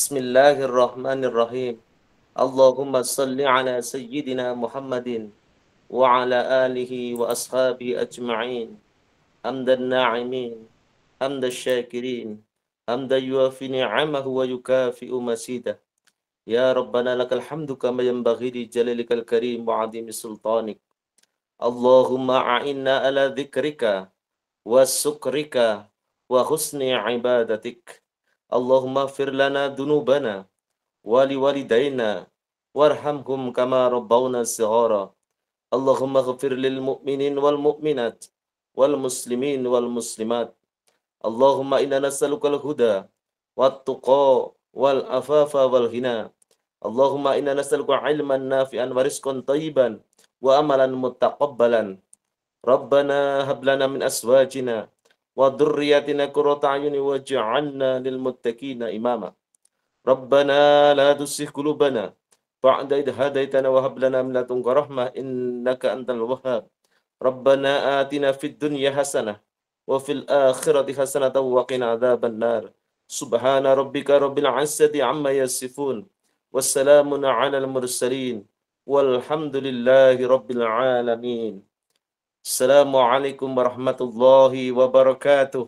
Bismillahirrahmanirrahim. Allahumma salli ala sayyidina Muhammadin wa ala alihi wa ashabihi ajma'in. Hamdan na'imin, hamdan syakirin, hamdan yuafi ni'amahu wa yukafi'u masidah. Ya Rabbana lakal hamdu kama yanbaghi li jalalikal karim wa 'azimi sultanik. Allahumma a'inna ala dzikrika wa syukrika wa husni ibadatik. Allahumma fir lana dunubana wa liwalidayna warhamhum kama rabbawna shighara. Allahumma ghfir lil mu'minin wal mu'minat wal muslimin wal muslimat. Allahumma inna nas'alukal huda wat tuqa wal afafa wal ghina. Allahumma inna nas'aluka ilman nafi'an wa rizqan thayyiban wa amalan mutaqabbalan. Rabbana hab lana min azwajina wa dhurriyyatina qurrata a'yunin waj'alna lil muttaqina imama. Rabbana la tuzigh qulubana ba'da idh hadaytana wa hab lana min ladunka rahmah innaka antal wahhab. Rabbana atina fid dunya hasanah wa fil akhirati hasanatan wa qina adzaban nar. Subhana rabbika rabbil izzati amma yasifun. Wassalamun 'alal mursalin. Walhamdulillahi rabbil alamin. Assalamualaikum warahmatullahi wabarakatuh.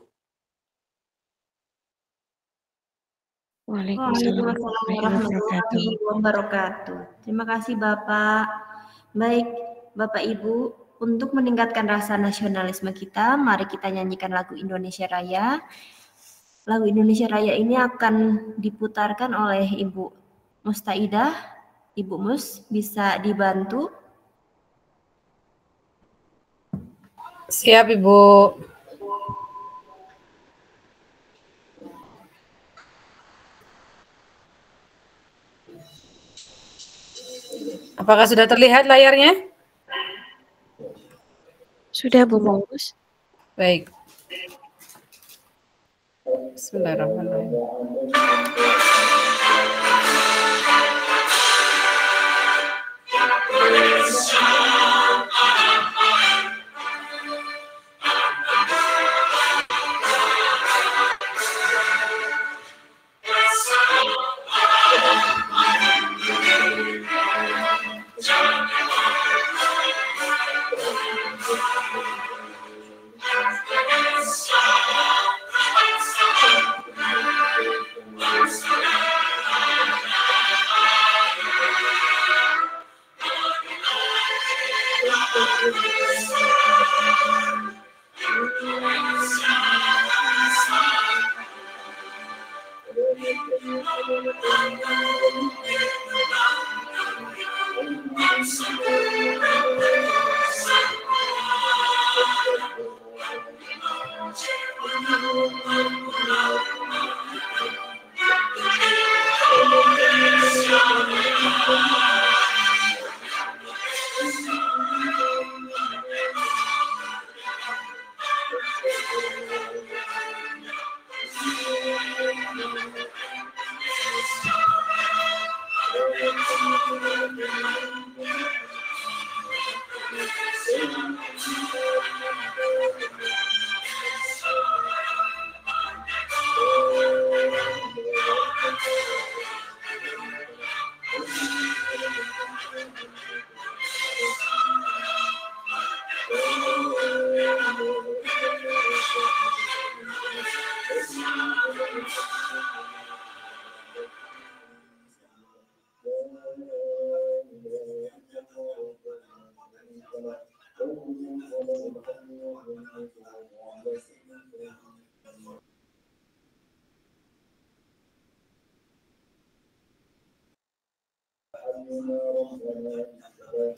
Waalaikumsalam warahmatullahi wabarakatuh. Terima kasih Bapak. Baik, Bapak Ibu, untuk meningkatkan rasa nasionalisme kita, mari kita nyanyikan lagu Indonesia Raya. Lagu Indonesia Raya ini akan diputarkan oleh Ibu Mustaidah. Ibu Mus, bisa dibantu? Siap, Ibu. Apakah sudah terlihat layarnya? Sudah, Bu Mus. Baik. Bismillahirrahmanirrahim.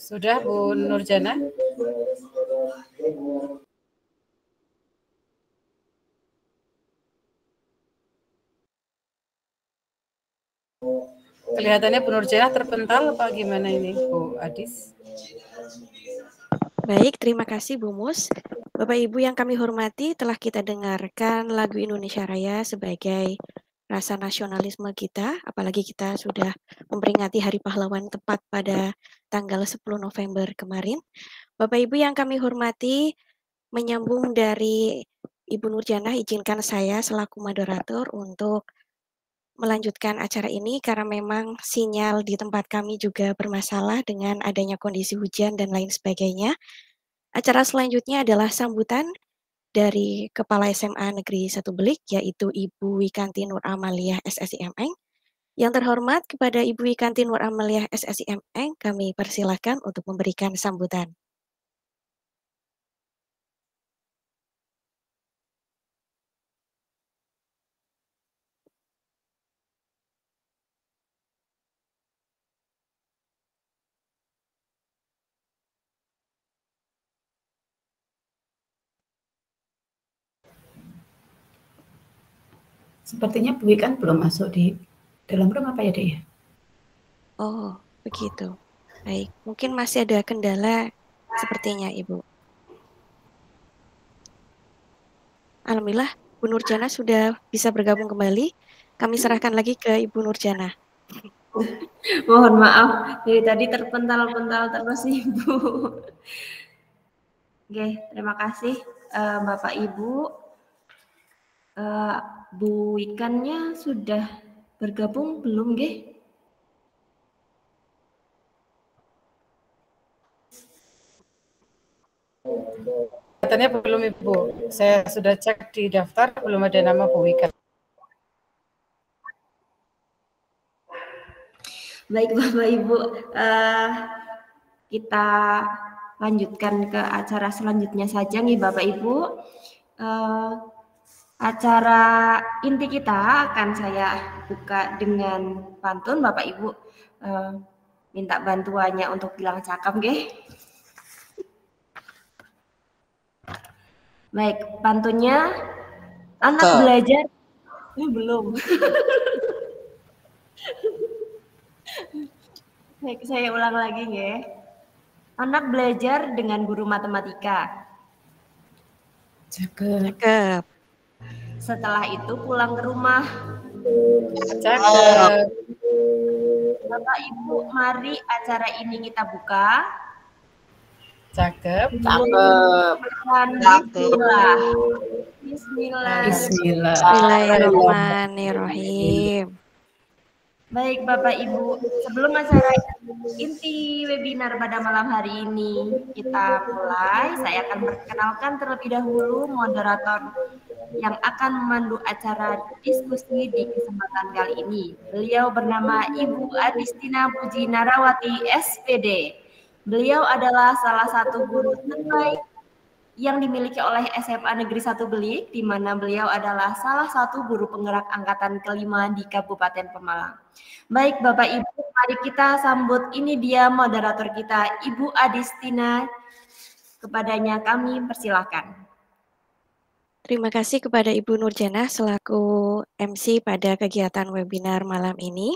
Sudah, Bu Nurjana? Kelihatannya Bu Nurjana terpental apa gimana ini, Bu Adis? Baik, terima kasih Bu Mus. Bapak Ibu yang kami hormati, telah kita dengarkan lagu Indonesia Raya sebagai rasa nasionalisme kita, apalagi kita sudah memperingati Hari Pahlawan tepat pada tanggal 10 November kemarin. Bapak Ibu yang kami hormati, menyambung dari Ibu Nurjana, izinkan saya selaku moderator untuk melanjutkan acara ini karena memang sinyal di tempat kami juga bermasalah dengan adanya kondisi hujan dan lain sebagainya. Acara selanjutnya adalah sambutan dari Kepala SMA Negeri 1 Belik, yaitu Ibu Wikanti Nur Amaliah SSIMN. Yang terhormat kepada Ibu Wikanti Nur Amaliah SSIMN, kami persilahkan untuk memberikan sambutan. Sepertinya Bu Wikan belum masuk di dalam room apa ya, Dek ya? Oh, begitu. Baik, mungkin masih ada kendala sepertinya, Ibu. Alhamdulillah, Bu Nurjana sudah bisa bergabung kembali. Kami serahkan lagi ke Ibu Nurjana. Mohon maaf, dari tadi terpental-pental terus Ibu. Oke, terima kasih Bapak Ibu. Bu Wikannya sudah bergabung belum, Ge? Katanya belum, Ibu. Saya sudah cek di daftar, belum ada nama Bu Wikan. Baik Bapak Ibu, kita lanjutkan ke acara selanjutnya saja nih Bapak Ibu. Acara inti kita akan saya buka dengan pantun. Bapak Ibu minta bantuannya untuk bilang cakap, nggih. Baik, pantunnya anak belajar belum. Baik, saya ulang lagi ya. Anak belajar dengan guru matematika. Cakep. Setelah itu pulang ke rumah. Cakep. Bapak Ibu, mari acara ini kita buka. Cakep. Bismillahirrahmanirrahim. Baik Bapak Ibu, sebelum acara inti webinar pada malam hari ini kita mulai, saya akan perkenalkan terlebih dahulu moderator yang akan memandu acara diskusi di kesempatan kali ini. Beliau bernama Ibu Adistina Puji Narawati SPD. Beliau adalah salah satu guru terbaik yang dimiliki oleh SMA Negeri 1 Belik, di mana beliau adalah salah satu guru penggerak angkatan kelima di Kabupaten Pemalang. Baik Bapak Ibu, mari kita sambut, ini dia moderator kita, Ibu Adistina. Kepadanya kami persilahkan. Terima kasih kepada Ibu Nurjana selaku MC pada kegiatan webinar malam ini.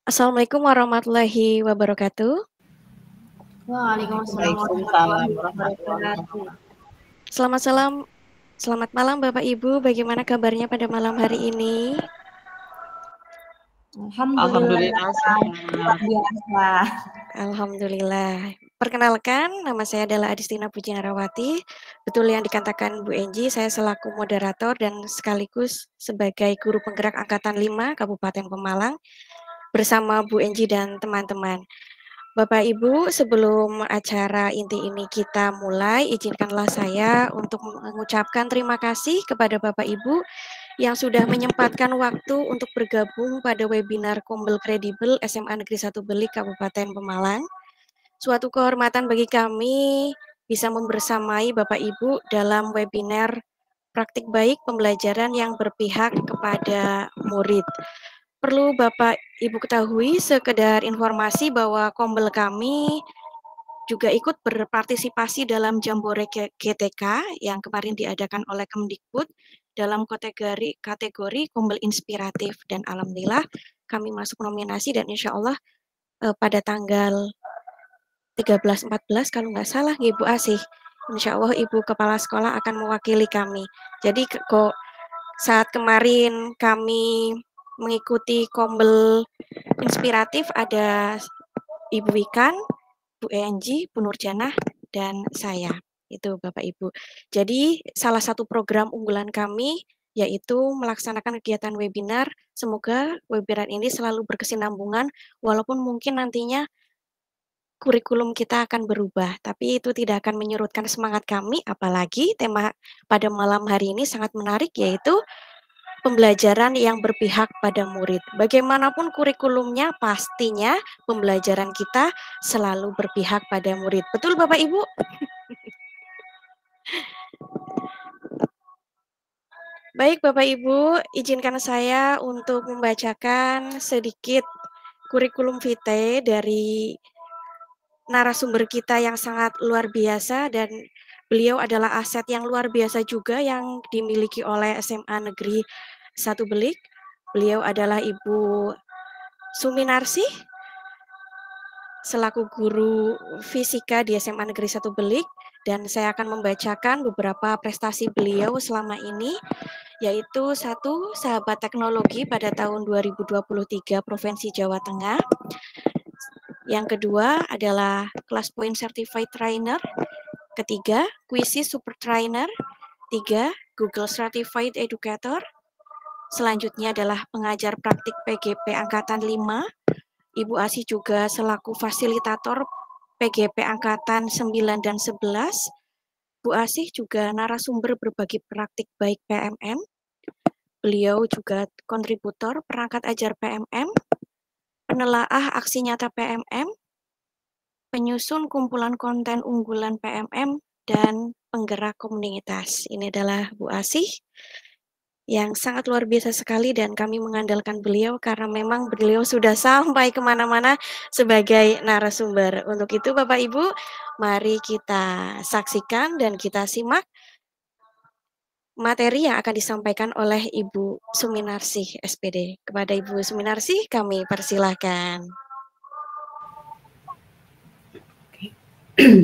Assalamualaikum warahmatullahi wabarakatuh. Waalaikumsalam warahmatullahi wabarakatuh. Selamat malam Bapak Ibu, bagaimana kabarnya pada malam hari ini? Alhamdulillah. Alhamdulillah. Perkenalkan, nama saya adalah Adistina Puji Narawati. Betul yang dikatakan Bu Enji, saya selaku moderator dan sekaligus sebagai guru penggerak Angkatan 5 Kabupaten Pemalang bersama Bu Enji dan teman-teman. Bapak Ibu, sebelum acara inti ini kita mulai, izinkanlah saya untuk mengucapkan terima kasih kepada Bapak Ibu yang sudah menyempatkan waktu untuk bergabung pada webinar Kombel Kredibel SMA Negeri 1 Belik Kabupaten Pemalang. Suatu kehormatan bagi kami bisa membersamai Bapak Ibu dalam webinar praktik baik pembelajaran yang berpihak kepada murid. Perlu Bapak Ibu ketahui sekedar informasi bahwa Kombel kami juga ikut berpartisipasi dalam Jambore GTK yang kemarin diadakan oleh Kemdikbud dalam kategori Kombel Inspiratif, dan alhamdulillah kami masuk nominasi dan insya Allah pada tanggal 13-14 kalau nggak salah Ibu Asih, insya Allah Ibu Kepala Sekolah akan mewakili kami. Jadi kok saat kemarin kami mengikuti Kombel Inspiratif ada Ibu Wikan, Bu Enji, Bu Nurjana, dan saya. Itu Bapak Ibu. Jadi salah satu program unggulan kami yaitu melaksanakan kegiatan webinar. Semoga webinar ini selalu berkesinambungan, walaupun mungkin nantinya kurikulum kita akan berubah, tapi itu tidak akan menyurutkan semangat kami, apalagi tema pada malam hari ini sangat menarik, yaitu pembelajaran yang berpihak pada murid. Bagaimanapun kurikulumnya, pastinya pembelajaran kita selalu berpihak pada murid. Betul Bapak Ibu? Baik Bapak Ibu, izinkan saya untuk membacakan sedikit kurikulum vitae dari narasumber kita yang sangat luar biasa, dan beliau adalah aset yang luar biasa juga yang dimiliki oleh SMA Negeri 1 Belik. Beliau adalah Ibu Suminarsih selaku guru fisika di SMA Negeri 1 Belik, dan saya akan membacakan beberapa prestasi beliau selama ini, yaitu 1, sahabat teknologi pada tahun 2023 Provinsi Jawa Tengah. Yang kedua adalah Class Point Certified Trainer. Ketiga, Quizy Super Trainer. 3, Google Certified Educator. Selanjutnya adalah pengajar praktik PGP Angkatan 5. Ibu Asih juga selaku fasilitator PGP Angkatan 9 dan 11. Bu Asih juga narasumber berbagi praktik baik PMM. Beliau juga kontributor perangkat ajar PMM, penelaah aksi nyata PMM, penyusun kumpulan konten unggulan PMM, dan penggerak komunitas. Ini adalah Bu Asih yang sangat luar biasa sekali, dan kami mengandalkan beliau karena memang beliau sudah sampai kemana-mana sebagai narasumber. Untuk itu Bapak Ibu, mari kita saksikan dan kita simak materi yang akan disampaikan oleh Ibu Suminarsih SPD. Kepada Ibu Suminarsih kami persilahkan.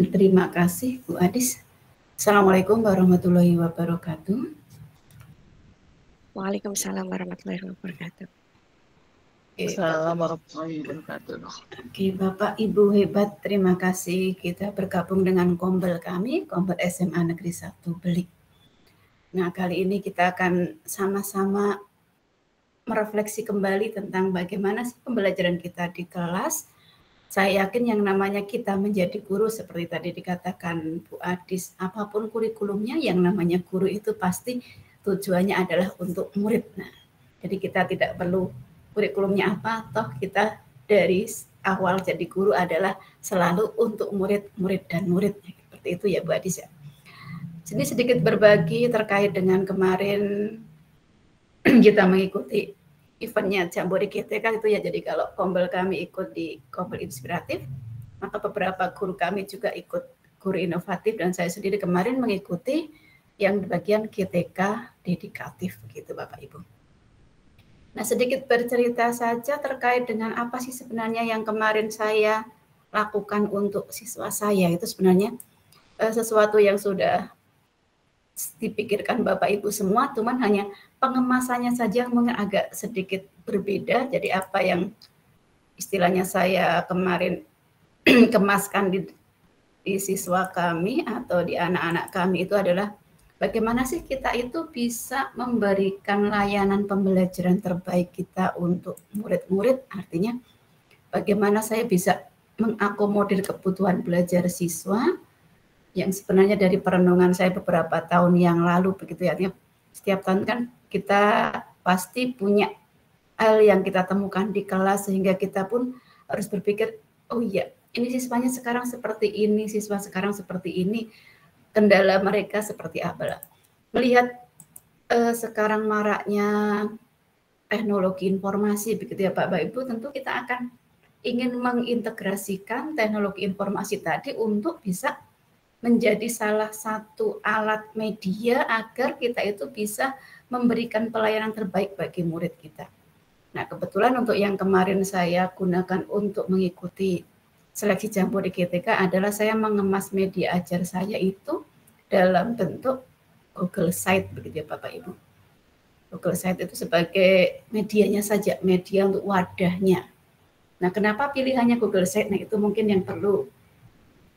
Terima kasih Bu Adis. Assalamualaikum warahmatullahi wabarakatuh. Waalaikumsalam warahmatullahi wabarakatuh. Assalamualaikum warahmatullahi wabarakatuh. Oke, Bapak Ibu hebat, terima kasih. Kita bergabung dengan Kombel kami, Kombel SMA Negeri 1 Belik. Nah, kali ini kita akan sama-sama merefleksi kembali tentang bagaimana sih pembelajaran kita di kelas. Saya yakin yang namanya kita menjadi guru, seperti tadi dikatakan Bu Adis, apapun kurikulumnya, yang namanya guru itu pasti tujuannya adalah untuk murid. Nah, jadi kita tidak perlu kurikulumnya apa, toh kita dari awal jadi guru adalah selalu untuk murid dan murid. Seperti itu ya Bu Adis ya. Jadi sedikit berbagi terkait dengan kemarin kita mengikuti eventnya Jambore GTK itu ya. Jadi kalau Kombel kami ikut di Kombel Inspiratif, maka beberapa guru kami juga ikut guru inovatif, dan saya sendiri kemarin mengikuti yang di bagian GTK dedikatif begitu Bapak Ibu. Nah, sedikit bercerita saja terkait dengan apa sih sebenarnya yang kemarin saya lakukan untuk siswa saya. Itu sebenarnya sesuatu yang sudah dipikirkan Bapak Ibu semua, cuman hanya pengemasannya saja mungkin agak sedikit berbeda. Jadi apa yang istilahnya saya kemarin kemaskan di siswa kami atau di anak-anak kami itu adalah bagaimana sih kita itu bisa memberikan layanan pembelajaran terbaik kita untuk murid-murid. Artinya bagaimana saya bisa mengakomodir kebutuhan belajar siswa yang sebenarnya dari perenungan saya beberapa tahun yang lalu begitu ya. Artinya setiap tahun kan kita pasti punya hal yang kita temukan di kelas, sehingga kita pun harus berpikir, oh iya, ini siswanya sekarang seperti ini, siswa sekarang seperti ini, kendala mereka seperti apa. Melihat sekarang maraknya teknologi informasi begitu ya Bapak Ibu, tentu kita akan ingin mengintegrasikan teknologi informasi tadi untuk bisa menjadi salah satu alat media agar kita itu bisa memberikan pelayanan terbaik bagi murid kita. Nah, kebetulan untuk yang kemarin saya gunakan untuk mengikuti seleksi Jambore GTK adalah saya mengemas media ajar saya itu dalam bentuk Google Site begitu ya Bapak Ibu. Google Site itu sebagai medianya saja, media untuk wadahnya. Nah, kenapa pilihannya Google Site? Nah, itu mungkin yang perlu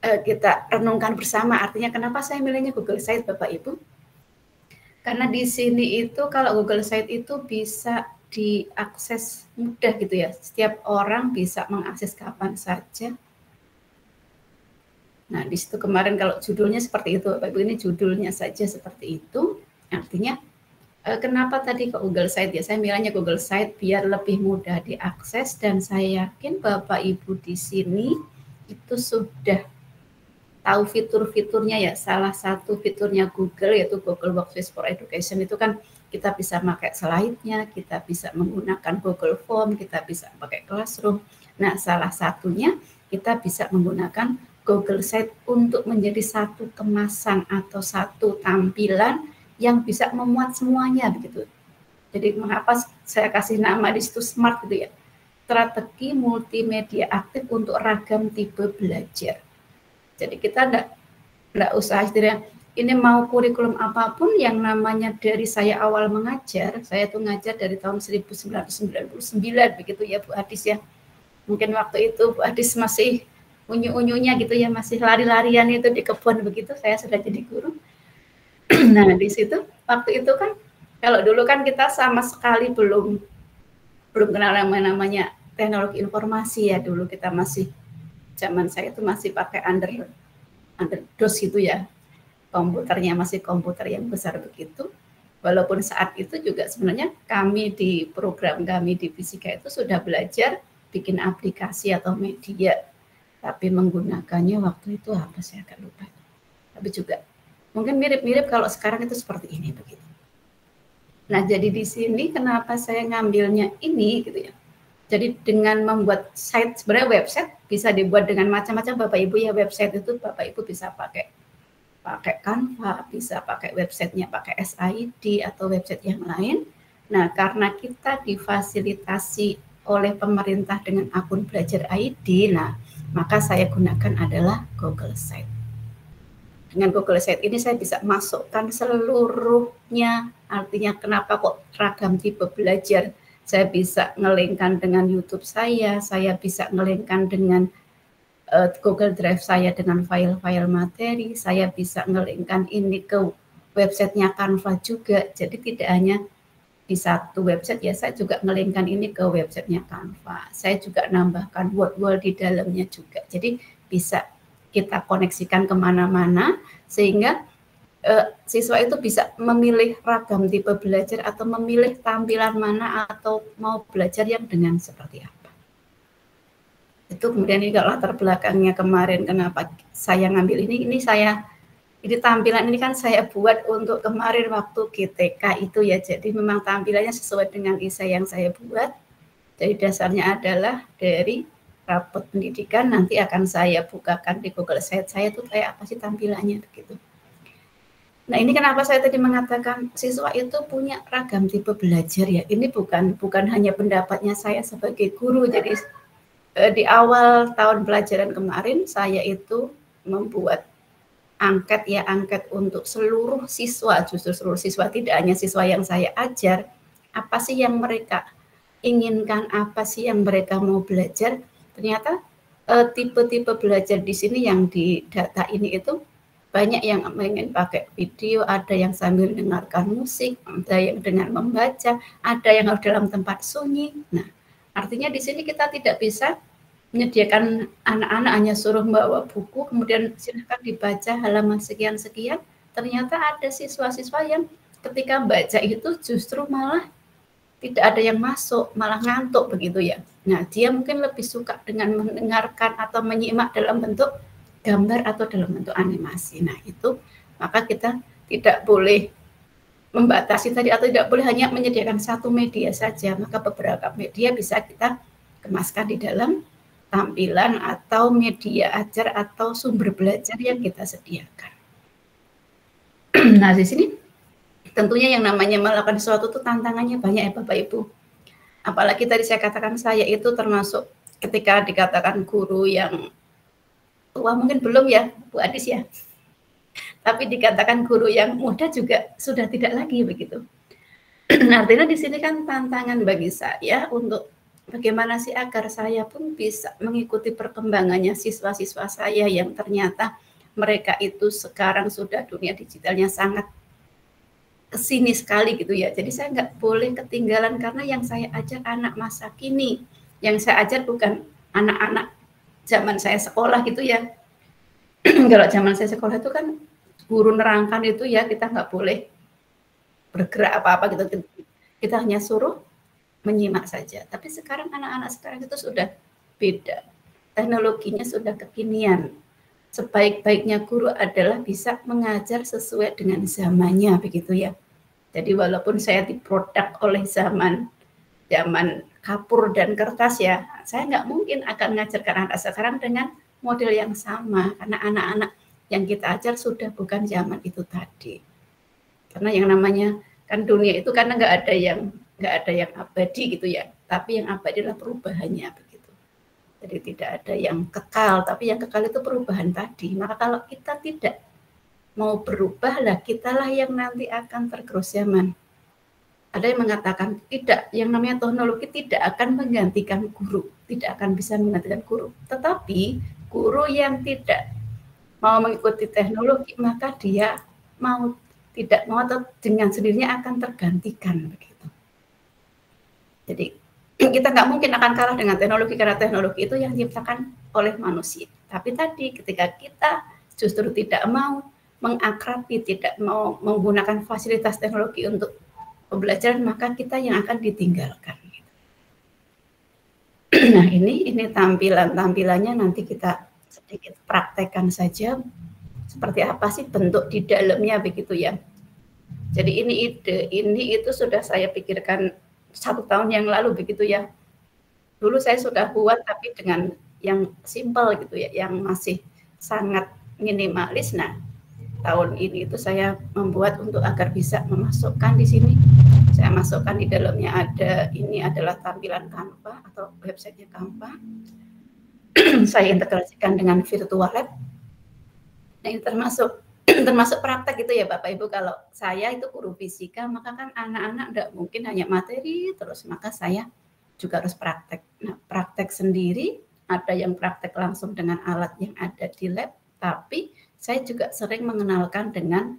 kita renungkan bersama. Artinya kenapa saya milihnya Google Site Bapak Ibu? Karena di sini itu kalau Google Site itu bisa diakses mudah gitu ya. Setiap orang bisa mengakses kapan saja. Nah, di situ kemarin kalau judulnya seperti itu, Bapak Ibu, ini judulnya saja seperti itu. Artinya kenapa tadi ke Google Site ya? Saya bilangnya Google Site biar lebih mudah diakses, dan saya yakin Bapak Ibu di sini itu sudah tahu fitur-fiturnya ya. Salah satu fiturnya Google yaitu Google Workspace for Education itu kan kita bisa pakai slide-nya, kita bisa menggunakan Google Form, kita bisa pakai Classroom. Nah, salah satunya kita bisa menggunakan Google Site untuk menjadi satu kemasan atau satu tampilan yang bisa memuat semuanya begitu. Jadi mengapa saya kasih nama di situ SMART gitu ya. Strategi multimedia aktif untuk ragam tipe belajar. Jadi kita enggak usah istilahnya ini mau kurikulum apapun yang namanya dari saya awal mengajar, saya tuh ngajar dari tahun 1999 begitu ya Bu Hadis ya. Mungkin waktu itu Bu Hadis masih unyu-unyunya gitu ya, masih lari-larian itu di kebun begitu, saya sudah jadi guru. Nah, di situ waktu itu kan kalau dulu kan kita sama sekali belum kenal namanya teknologi informasi ya, dulu kita masih zaman saya itu masih pakai under DOS gitu ya, komputernya masih komputer yang besar begitu. Walaupun saat itu juga sebenarnya kami di program kami di fisika itu sudah belajar bikin aplikasi atau media, tapi menggunakannya waktu itu apa saya agak lupa. Tapi juga mungkin mirip-mirip kalau sekarang itu seperti ini begitu. Nah, jadi di sini kenapa saya ngambilnya ini gitu ya. Jadi dengan membuat site, sebenarnya website bisa dibuat dengan macam-macam Bapak Ibu ya. Website itu Bapak Ibu bisa pakai Canva, bisa pakai websitenya pakai SID atau website yang lain. Nah, karena kita difasilitasi oleh pemerintah dengan akun Belajar ID, nah maka saya gunakan adalah Google Site. Dengan Google Site ini saya bisa masukkan seluruhnya. Artinya kenapa kok ragam tipe belajar? Saya bisa nge-linkkan dengan YouTube saya bisa nge-linkkan dengan Google Drive saya dengan file-file materi, saya bisa nge-linkkan ini ke websitenya Canva juga. Jadi tidak hanya di satu website ya, saya juga nge-linkkan ini ke websitenya Canva. Saya juga nambahkan word di dalamnya juga. Jadi bisa kita koneksikan kemana-mana sehingga siswa itu bisa memilih ragam tipe belajar atau memilih tampilan mana atau mau belajar yang dengan seperti apa. Itu kemudian ini latar belakangnya kemarin kenapa saya ngambil ini tampilan ini kan saya buat untuk kemarin waktu GTK itu ya. Jadi memang tampilannya sesuai dengan isi yang saya buat. Jadi dasarnya adalah dari rapot pendidikan, nanti akan saya bukakan di Google Site saya tuh kayak apa sih tampilannya begitu. Nah, ini kenapa saya tadi mengatakan siswa itu punya ragam tipe belajar ya. Ini bukan hanya pendapatnya saya sebagai guru. Jadi di awal tahun pelajaran kemarin saya itu membuat angket untuk seluruh siswa, justru seluruh siswa, tidak hanya siswa yang saya ajar. Apa sih yang mereka inginkan, apa sih yang mereka mau belajar? Ternyata tipe-tipe belajar di sini yang di data ini itu banyak yang ingin pakai video, ada yang sambil mendengarkan musik, ada yang dengan membaca, ada yang harus dalam tempat sunyi. Nah, artinya di sini kita tidak bisa menyediakan anak-anak hanya suruh membawa buku, kemudian silakan dibaca halaman sekian-sekian. Ternyata ada siswa-siswa yang ketika baca itu justru malah tidak ada yang masuk, malah ngantuk begitu ya. Nah, dia mungkin lebih suka dengan mendengarkan atau menyimak dalam bentuk gambar atau dalam bentuk animasi. Nah, itu maka kita tidak boleh membatasi tadi atau tidak boleh hanya menyediakan satu media saja, maka beberapa media bisa kita kemaskan di dalam tampilan atau media ajar atau sumber belajar yang kita sediakan. Nah, di sini tentunya yang namanya melakukan sesuatu itu tantangannya banyak ya Bapak Ibu. Apalagi tadi saya katakan saya itu termasuk ketika dikatakan guru yang tua mungkin belum ya Bu Adis ya. Tapi dikatakan guru yang muda juga sudah tidak lagi begitu. Artinya di sini kan tantangan bagi saya untuk bagaimana sih agar saya pun bisa mengikuti perkembangannya siswa-siswa saya yang ternyata mereka itu sekarang sudah dunia digitalnya sangat kesini sekali gitu ya. Jadi saya nggak boleh ketinggalan karena yang saya ajar anak masa kini. Yang saya ajar bukan anak-anak zaman saya sekolah gitu ya. Kalau zaman saya sekolah itu kan guru nerangkan itu ya, kita nggak boleh bergerak apa-apa gitu. Kita hanya suruh menyimak saja. Tapi sekarang anak-anak sekarang itu sudah beda. Teknologinya sudah kekinian. Sebaik-baiknya guru adalah bisa mengajar sesuai dengan zamannya begitu ya. Jadi walaupun saya diproduk oleh zaman kapur dan kertas ya, saya nggak mungkin akan mengajarkan anak sekarang dengan model yang sama karena anak-anak yang kita ajar sudah bukan zaman itu tadi. Karena yang namanya kan dunia itu karena nggak ada yang abadi gitu ya, tapi yang abadi adalah perubahannya begitu. Jadi tidak ada yang kekal, tapi yang kekal itu perubahan tadi. Maka kalau kita tidak mau berubah lah, kitalah yang nanti akan tergerus zaman. Ada yang mengatakan tidak, yang namanya teknologi tidak akan menggantikan guru, tidak akan bisa menggantikan guru. Tetapi guru yang tidak mau mengikuti teknologi, maka dia tidak mau atau dengan sendirinya akan tergantikan begitu. Jadi kita nggak mungkin akan kalah dengan teknologi karena teknologi itu yang diciptakan oleh manusia. Tapi tadi ketika kita justru tidak mau mengakrabi, tidak mau menggunakan fasilitas teknologi untuk pembelajaran, maka kita yang akan ditinggalkan. Nah ini tampilannya nanti kita sedikit praktekkan saja seperti apa sih bentuk di dalamnya begitu ya. Jadi ini itu sudah saya pikirkan 1 tahun yang lalu begitu ya. Dulu saya sudah buat tapi dengan yang simpel gitu ya, yang masih sangat minimalis. Nah tahun ini itu saya membuat untuk agar bisa memasukkan di sini. Saya masukkan di dalamnya ini adalah tampilan Canva atau websitenya Canva. Saya integrasikan dengan virtual lab. Nah ini termasuk praktek gitu ya Bapak Ibu. Kalau saya itu guru fisika, maka kan anak-anak tidak mungkin hanya materi terus, maka saya juga harus praktek. Nah praktek sendiri, ada yang praktek langsung dengan alat yang ada di lab, tapi saya juga sering mengenalkan dengan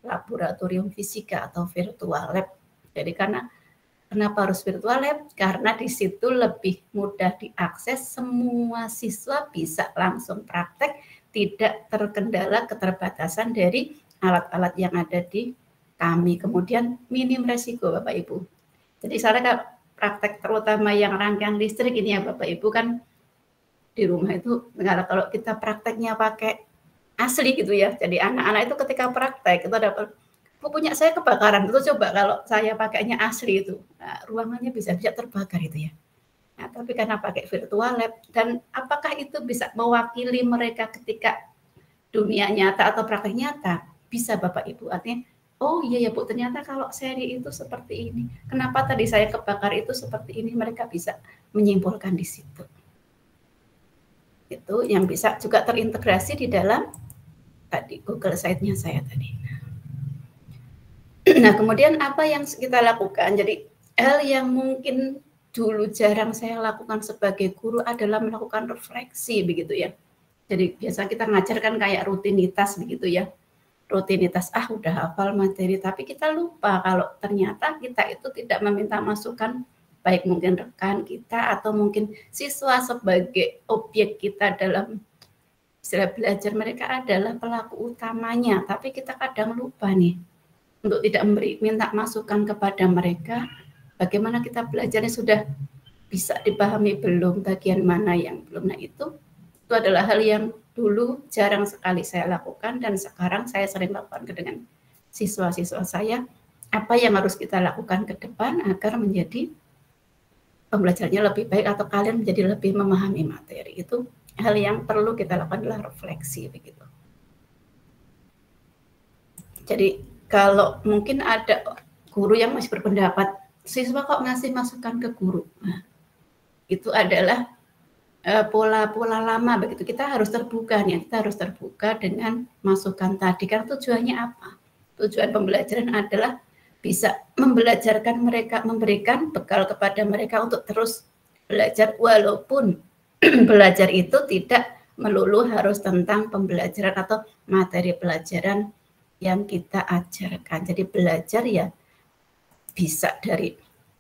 laboratorium fisika atau virtual lab. Jadi kenapa harus virtual lab? Karena di situ lebih mudah diakses, semua siswa bisa langsung praktek, tidak terkendala keterbatasan dari alat-alat yang ada di kami. Kemudian minim resiko Bapak Ibu. Jadi saya praktek terutama yang rangkaian listrik ini ya Bapak Ibu, kan di rumah itu kalau kita prakteknya pakai asli gitu ya. Jadi anak-anak itu ketika praktek itu ada punya saya kebakaran, itu coba kalau saya pakainya asli itu, nah, ruangannya bisa terbakar itu ya. Nah, tapi karena pakai virtual lab, dan apakah itu bisa mewakili mereka ketika dunia nyata atau praktek nyata? Bisa Bapak Ibu, artinya oh iya ya Bu, ternyata kalau seri itu seperti ini. Kenapa tadi saya kebakar itu seperti ini? Mereka bisa menyimpulkan di situ. Itu yang bisa juga terintegrasi di dalam tadi Google Site-nya saya tadi. Nah, kemudian apa yang kita lakukan? Jadi hal yang mungkin dulu jarang saya lakukan sebagai guru adalah melakukan refleksi begitu ya. Jadi biasa kita ngajarkan kayak rutinitas begitu ya. Rutinitas, udah hafal materi, tapi kita lupa kalau ternyata kita itu tidak meminta masukan, baik mungkin rekan kita atau mungkin siswa sebagai objek kita dalam istilah belajar. Mereka adalah pelaku utamanya, tapi kita kadang lupa nih untuk tidak minta masukan kepada mereka. Bagaimana kita belajarnya sudah bisa dipahami belum, bagian mana yang belum. Nah itu adalah hal yang dulu jarang sekali saya lakukan, dan sekarang saya sering lakukan dengan siswa-siswa saya. Apa yang harus kita lakukan ke depan agar menjadi pembelajarannya lebih baik atau kalian menjadi lebih memahami materi. Itu hal yang perlu kita lakukan adalah refleksi begitu. Jadi kalau mungkin ada guru yang masih berpendapat siswa kok ngasih masukan ke guru, nah, itu adalah pola-pola lama begitu. Kita harus terbuka nih, kita harus terbuka dengan masukan tadi. Karena tujuannya apa? Tujuan pembelajaran adalah bisa membelajarkan mereka, memberikan bekal kepada mereka untuk terus belajar, walaupun belajar itu tidak melulu harus tentang pembelajaran atau materi pelajaran yang kita ajarkan. Jadi belajar ya bisa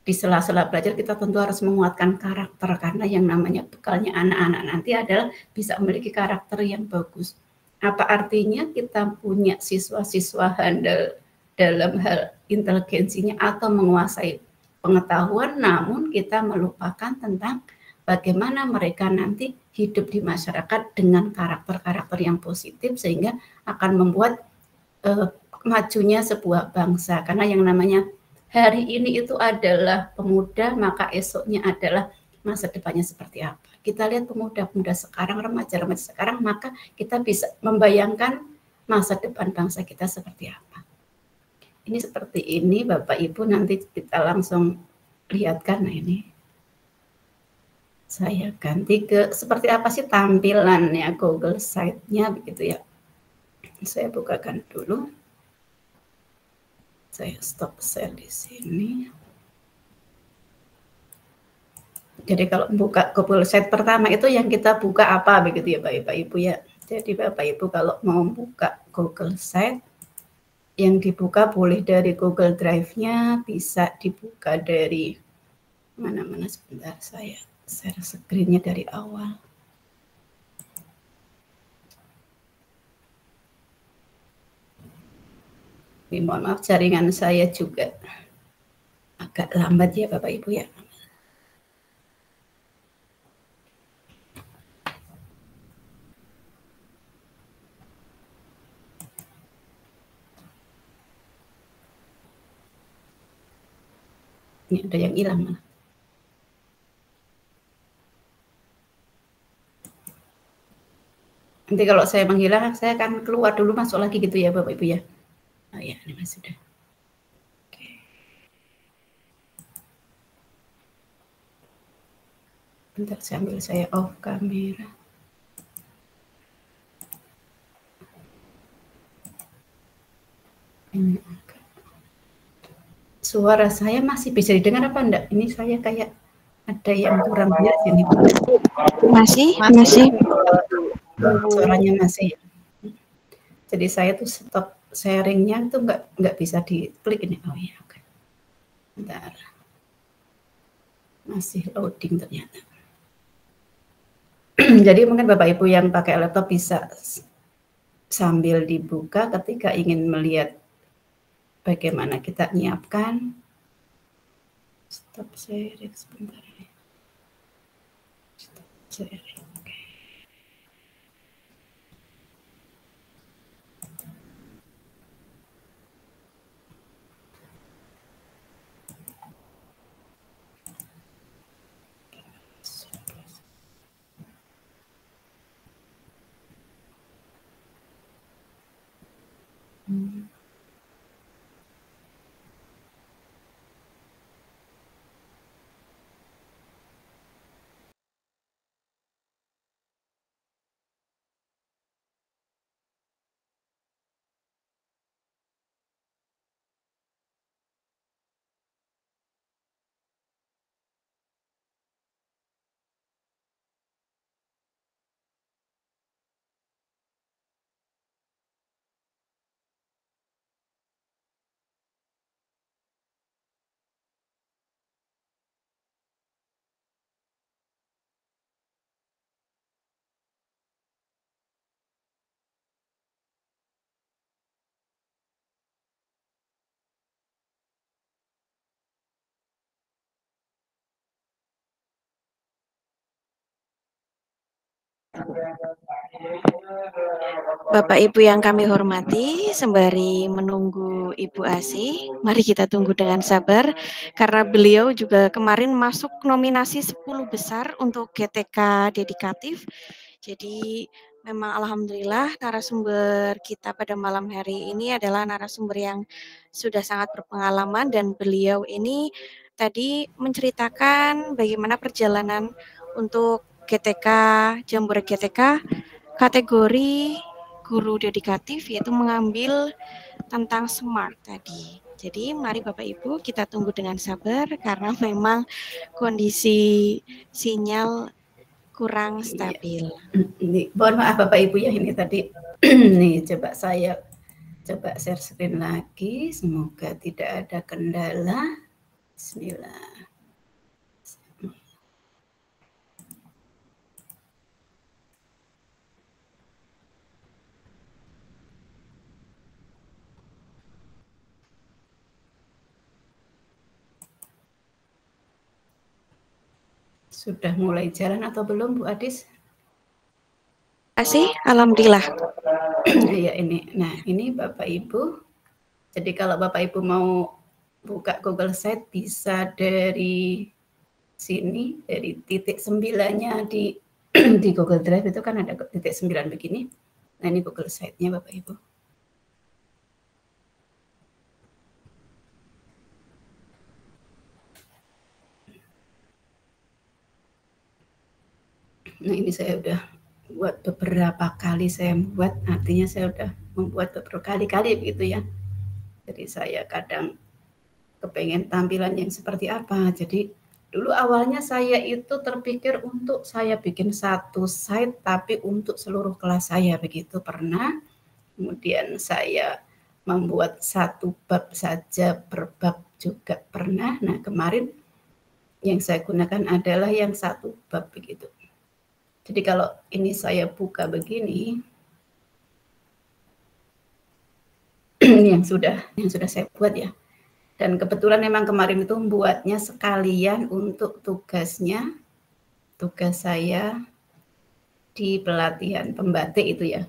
di sela-sela belajar kita tentu harus menguatkan karakter, karena yang namanya bekalnya anak-anak nanti adalah bisa memiliki karakter yang bagus. Apa artinya kita punya siswa-siswa handal dalam hal inteligensinya atau menguasai pengetahuan, namun kita melupakan tentang bagaimana mereka nanti hidup di masyarakat dengan karakter-karakter yang positif, sehingga akan membuat majunya sebuah bangsa. Karena yang namanya hari ini itu adalah pemuda, maka esoknya adalah masa depannya seperti apa. Kita lihat pemuda-pemuda sekarang, remaja-remaja sekarang, maka kita bisa membayangkan masa depan bangsa kita seperti apa. Ini seperti ini Bapak Ibu, nanti kita langsung lihatkan. Nah ini saya ganti ke seperti apa sih tampilannya Google Site-nya begitu ya. Saya bukakan dulu. Saya stop share di sini. Jadi kalau buka Google Site pertama itu yang kita buka apa begitu ya Bapak Ibu ya. Jadi Bapak Ibu kalau mau buka Google Site, yang dibuka boleh dari Google Drive-nya, bisa dibuka dari mana-mana. Sebentar saya share screen-nya dari awal. Mohon maaf, jaringan saya juga agak lambat ya Bapak Ibu ya. Ini ada yang hilang malah. Nanti kalau saya menghilang, saya akan keluar dulu, masuk lagi gitu ya Bapak Ibu ya. Oh ya, ini mas sudah. Oke. Bentar sambil saya off kamera. Ini agak. Suara saya masih bisa didengar apa enggak? Ini saya kayak ada yang kurang jelas ini. Masih. Suaranya masih. Jadi saya tuh stop sharingnya itu nggak bisa diklik ini. Oh ya, oke. Bentar. Masih loading ternyata. Jadi mungkin Bapak Ibu yang pakai laptop bisa sambil dibuka ketika ingin melihat bagaimana kita nyiapkan. Stop sharing sebentar. Stop sharing. Bapak Ibu yang kami hormati, sembari menunggu Ibu Asih, mari kita tunggu dengan sabar karena beliau juga kemarin masuk nominasi 10 besar untuk GTK dedikatif. Jadi memang alhamdulillah narasumber kita pada malam hari ini adalah narasumber yang sudah sangat berpengalaman, dan beliau ini tadi menceritakan bagaimana perjalanan untuk GTK, Jambore GTK kategori guru dedikatif, yaitu mengambil tentang smart tadi. Jadi mari Bapak Ibu kita tunggu dengan sabar karena memang kondisi sinyal kurang stabil. Ini, mohon maaf Bapak Ibu ya, ini tadi nih coba saya Coba share screen lagi, semoga tidak ada kendala. Bismillah. Sudah mulai jalan atau belum, Bu Adis? Kasih, alhamdulillah. Ya ini, nah ini Bapak Ibu. Jadi kalau Bapak Ibu mau buka Google Site bisa dari sini, dari titik 9-nya di di Google Drive itu kan ada titik 9 begini. Nah ini Google Site-nya Bapak Ibu. Nah ini saya udah buat beberapa kali saya buat, artinya saya udah membuat beberapa kali begitu ya. Jadi saya kadang kepengen tampilan yang seperti apa. Jadi dulu awalnya saya itu terpikir untuk saya bikin satu site tapi untuk seluruh kelas saya begitu pernah. Kemudian saya membuat satu bab saja per bab juga pernah. Nah kemarin yang saya gunakan adalah yang satu bab begitu. Jadi kalau ini saya buka begini, yang sudah saya buat ya. Dan kebetulan memang kemarin itu membuatnya sekalian untuk tugas saya di pelatihan pembatik itu ya,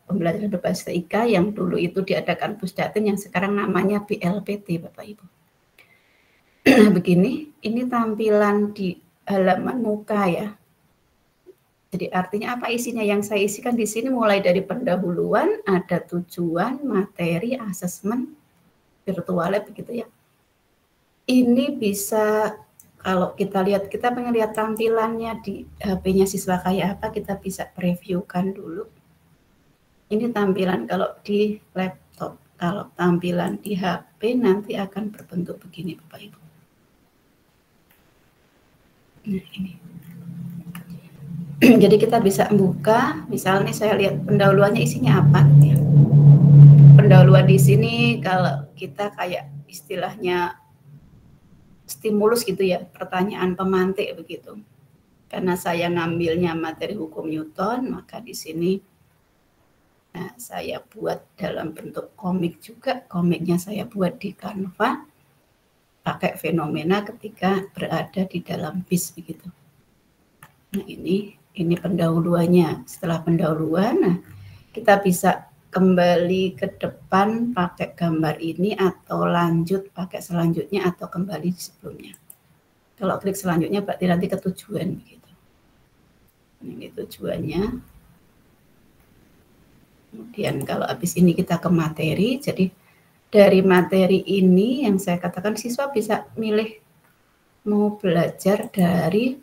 pembelajaran berbahasa IKA yang dulu itu diadakan Pusdatin yang sekarang namanya BLPT Bapak Ibu. Nah begini, ini tampilan di halaman muka ya. Jadi artinya apa isinya yang saya isikan di sini mulai dari pendahuluan, ada tujuan, materi, asesmen, virtual lab begitu ya. Ini bisa kalau kita lihat, kita pengen lihat tampilannya di HP-nya siswa kayak apa, kita bisa previewkan dulu. Ini tampilan kalau di laptop, kalau tampilan di HP nanti akan berbentuk begini Bapak Ibu. Nah ini. Jadi kita bisa buka, misalnya saya lihat pendahuluannya isinya apa gitu ya. Pendahuluan di sini kalau kita kayak istilahnya stimulus gitu ya, pertanyaan pemantik begitu. Karena saya ngambilnya materi hukum Newton, maka di sini nah, saya buat dalam bentuk komik juga. Komiknya saya buat di Canva, pakai fenomena ketika berada di dalam bis begitu. Nah ini pendahuluannya. Setelah pendahuluan, nah kita bisa kembali ke depan pakai gambar ini atau lanjut pakai selanjutnya atau kembali di sebelumnya. Kalau klik selanjutnya berarti nanti ke tujuan begitu. Ini tujuannya. Kemudian kalau habis ini kita ke materi. Jadi dari materi ini yang saya katakan siswa bisa milih mau belajar dari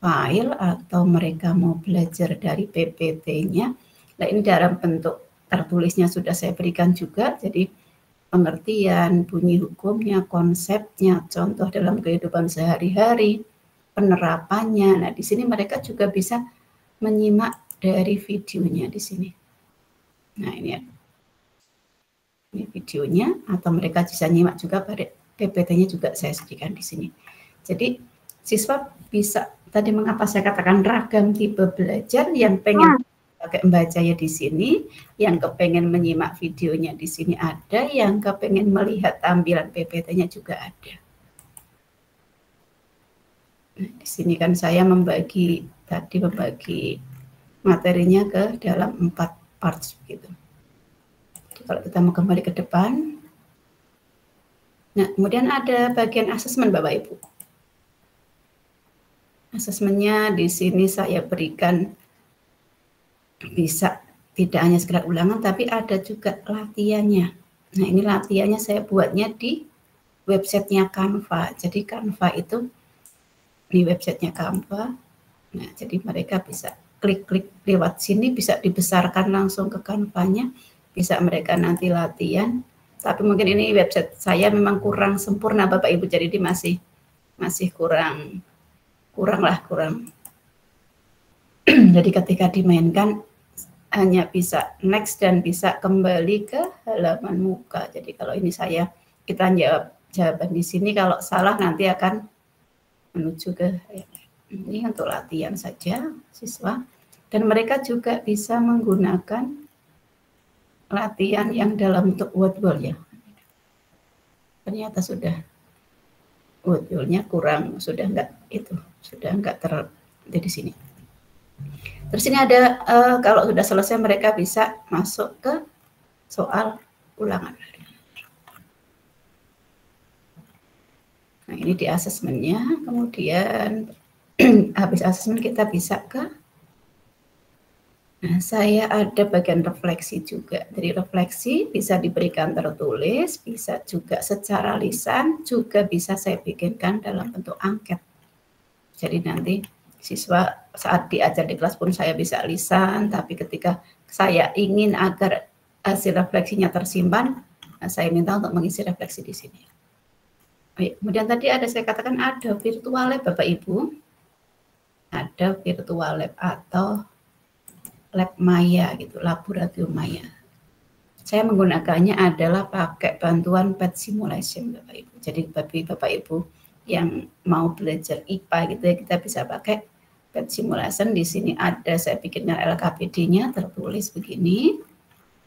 file atau mereka mau belajar dari PPT-nya. Nah ini dalam bentuk tertulisnya sudah saya berikan juga, jadi pengertian, bunyi hukumnya, konsepnya, contoh dalam kehidupan sehari-hari, penerapannya. Nah di sini mereka juga bisa menyimak dari videonya di sini. Nah ini videonya, atau mereka bisa nyimak juga pada PPT-nya juga saya sediakan di sini. Jadi siswa bisa, tadi mengapa saya katakan ragam tipe belajar, yang pengen pakai membacanya di sini, yang kepengen menyimak videonya di sini ada, yang kepengen melihat tampilan PPT-nya juga ada. Nah, di sini kan saya membagi materinya ke dalam 4 parts gitu. Jadi kalau kita mau kembali ke depan, nah kemudian ada bagian asesmen Bapak Ibu. Asesmennya di sini saya berikan bisa tidak hanya sekedar ulangan, tapi ada juga latihannya. Nah ini latihannya saya buatnya di websitenya Canva. Jadi Canva itu di websitenya Canva. Nah jadi mereka bisa klik-klik lewat sini, bisa dibesarkan langsung ke Canva-nya, bisa mereka nanti latihan. Tapi mungkin ini website saya memang kurang sempurna Bapak Ibu, jadi dia masih kurang. Jadi ketika dimainkan hanya bisa next dan bisa kembali ke halaman muka. Jadi kalau ini kita jawab jawaban di sini, kalau salah nanti akan menuju ke ini untuk latihan saja siswa. Dan mereka juga bisa menggunakan latihan yang dalam bentuk word wall ya. Ternyata sudah word wall-nya kurang, sudah enggak terjadi di sini. Terus ini ada kalau sudah selesai mereka bisa masuk ke soal ulangan. Nah, ini di asesmennya, kemudian habis asesmen kita bisa ke saya ada bagian refleksi juga. Dari refleksi bisa diberikan tertulis, bisa juga secara lisan, juga bisa saya bikinkan dalam bentuk angket. Jadi nanti siswa saat diajar di kelas pun saya bisa lisan, tapi ketika saya ingin agar hasil refleksinya tersimpan, saya minta untuk mengisi refleksi di sini. Kemudian tadi saya katakan ada virtual lab Bapak Ibu. Ada virtual lab atau lab maya gitu, laboratorium maya. Saya menggunakannya adalah pakai bantuan PET simulation Bapak Ibu. Jadi bagi Bapak Ibu yang mau belajar IPA gitu ya, kita bisa pakai PET simulation. Di sini ada saya bikinnya LKPD-nya tertulis begini.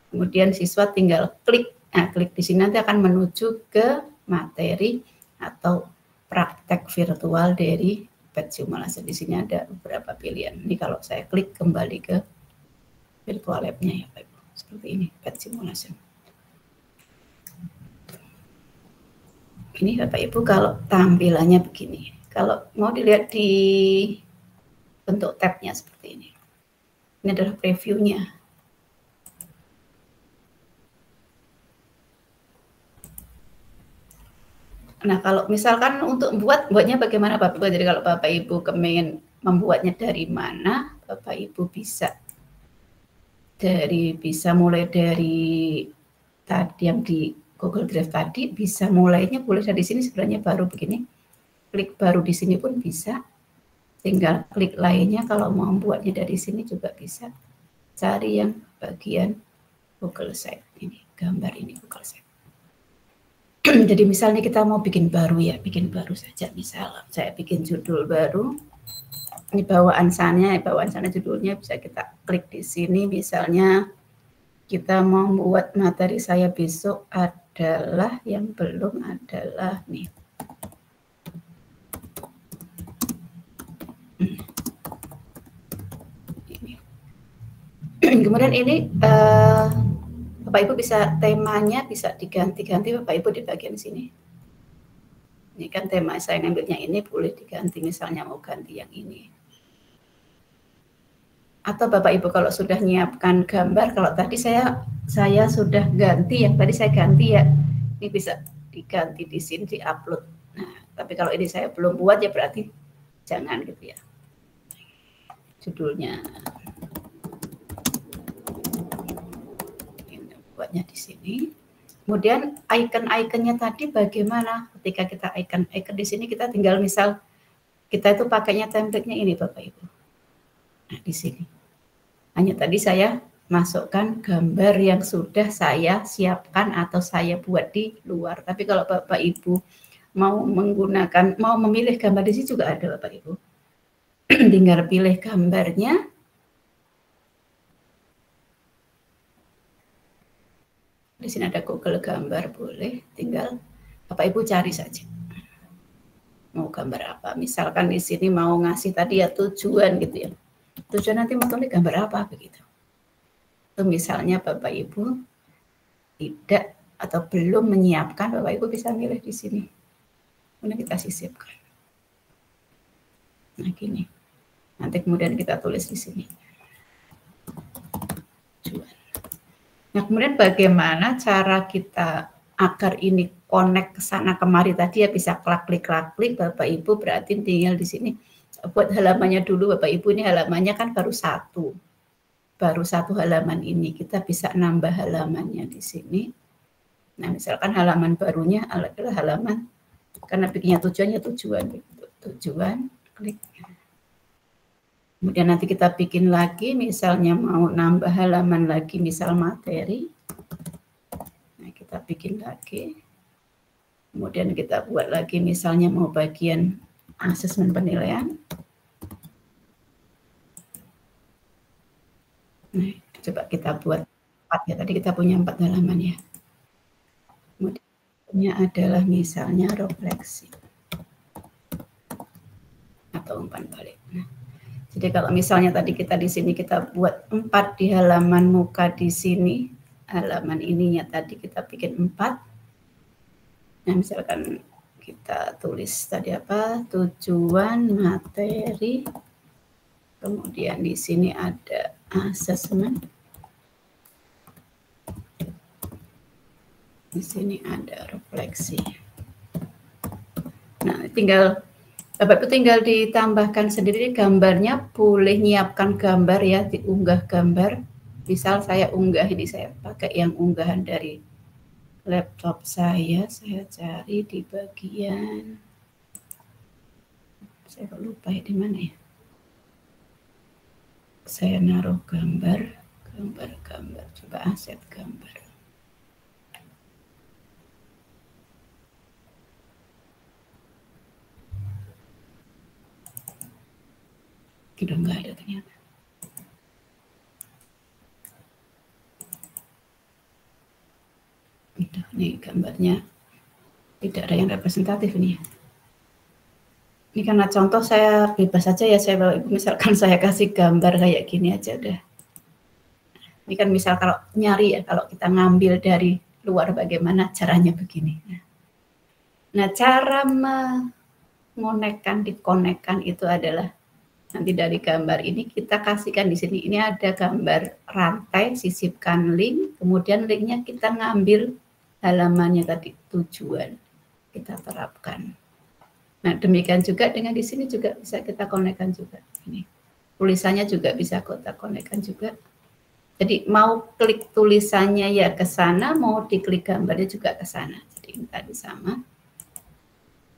Kemudian siswa tinggal klik. Nah, klik di sini nanti akan menuju ke materi atau praktek virtual dari PET simulation. Di sini ada beberapa pilihan. Ini kalau saya klik kembali ke virtual lab-nya ya Pak Ibu. Seperti ini, PET simulation. Ini Bapak Ibu kalau tampilannya begini. Kalau mau dilihat di bentuk tab-nya seperti ini. Ini adalah preview-nya. Nah, kalau misalkan untuk buatnya bagaimana Bapak Ibu? Jadi kalau Bapak Ibu kepengen membuatnya dari mana, Bapak Ibu bisa mulai dari tadi yang di Google Drive tadi, bisa mulainya boleh dari sini sebenarnya baru begini. Klik baru di sini pun bisa. Tinggal klik lainnya kalau mau membuatnya dari sini juga bisa. Cari yang bagian Google Site ini, gambar ini Google Site. Jadi misalnya kita mau bikin baru ya, bikin baru saja. Misal saya bikin judul baru. Ini bawaan sana judulnya bisa kita klik di sini. Misalnya kita mau membuat materi saya besok adalah yang belum adalah nih. Ini. Kemudian ini Bapak Ibu bisa temanya bisa diganti-ganti Bapak Ibu di bagian sini. Ini kan tema saya ngambilnya ini boleh diganti misalnya mau ganti yang ini. Atau Bapak Ibu kalau sudah nyiapkan gambar, kalau tadi saya sudah ganti, yang tadi saya ganti ya, ini bisa diganti di sini, di-upload. Nah, tapi kalau ini saya belum buat ya berarti jangan gitu ya. Judulnya, ini buatnya di sini. Kemudian icon-iconnya tadi bagaimana? Ketika kita icon di sini kita tinggal misal kita itu pakainya template-nya ini Bapak Ibu. Nah, di sini. Hanya tadi saya masukkan gambar yang sudah saya siapkan atau saya buat di luar. Tapi kalau Bapak Ibu mau memilih gambar di sini juga ada Bapak Ibu. Tinggal pilih gambarnya. Di sini ada Google gambar, boleh. Tinggal Bapak Ibu cari saja. Mau gambar apa? Misalkan di sini mau ngasih tadi ya tujuan gitu ya. Tujuan nanti mau tulis gambar apa begitu. Itu misalnya Bapak Ibu tidak atau belum menyiapkan, Bapak Ibu bisa milih di sini. Kemudian kita sisipkan. Nah gini. Nanti kemudian kita tulis di sini. Tujuan. Nah kemudian bagaimana cara kita agar ini connect ke sana kemari tadi ya bisa klik Bapak Ibu berarti tinggal di sini. Buat halamannya dulu Bapak Ibu, ini halamannya kan baru satu halaman ini, kita bisa nambah halamannya di sini. Nah misalkan halaman barunya adalah halaman, karena bikinnya tujuan, klik. Kemudian nanti kita bikin lagi, misalnya mau nambah halaman lagi, misal materi. Nah, kita bikin lagi. Kemudian kita buat lagi, misalnya mau bagian asesmen penilaian. Nah, coba kita buat 4 ya. Tadi kita punya 4 halaman ya. Kemudian adalah misalnya refleksi atau umpan balik. Nah, jadi kalau misalnya tadi kita di sini kita buat 4 di halaman muka di sini, halaman ininya tadi kita bikin 4. Nah, misalkan kita tulis tadi apa? Tujuan, materi. Kemudian di sini ada asesmen. Di sini ada refleksi. Nah, tinggal Bapak Ibu tinggal ditambahkan sendiri gambarnya, boleh nyiapkan gambar ya, diunggah gambar. Misal saya unggah ini, saya pakai yang unggahan dari laptop saya cari di bagian, saya lupa ya di mana ya. Saya naruh gambar, coba aset gambar. Udah nggak ada ternyata. Ini gambarnya tidak ada yang representatif ini. Ini karena contoh saya bebas saja ya, saya bawa Ibu, misalkan saya kasih gambar kayak gini aja udah. Ini kan misal kalau nyari ya, kalau kita ngambil dari luar bagaimana caranya begini. Nah, cara dikonekkan itu adalah nanti dari gambar ini kita kasihkan di sini. Ini ada gambar rantai, sisipkan link, kemudian linknya kita ngambil halamannya tadi, tujuan, kita terapkan. Nah, demikian juga dengan di sini juga bisa kita konekkan juga. Ini tulisannya juga bisa kita konekkan juga. Jadi mau klik tulisannya ya ke sana, mau diklik gambarnya juga ke sana. Jadi ini tadi sama.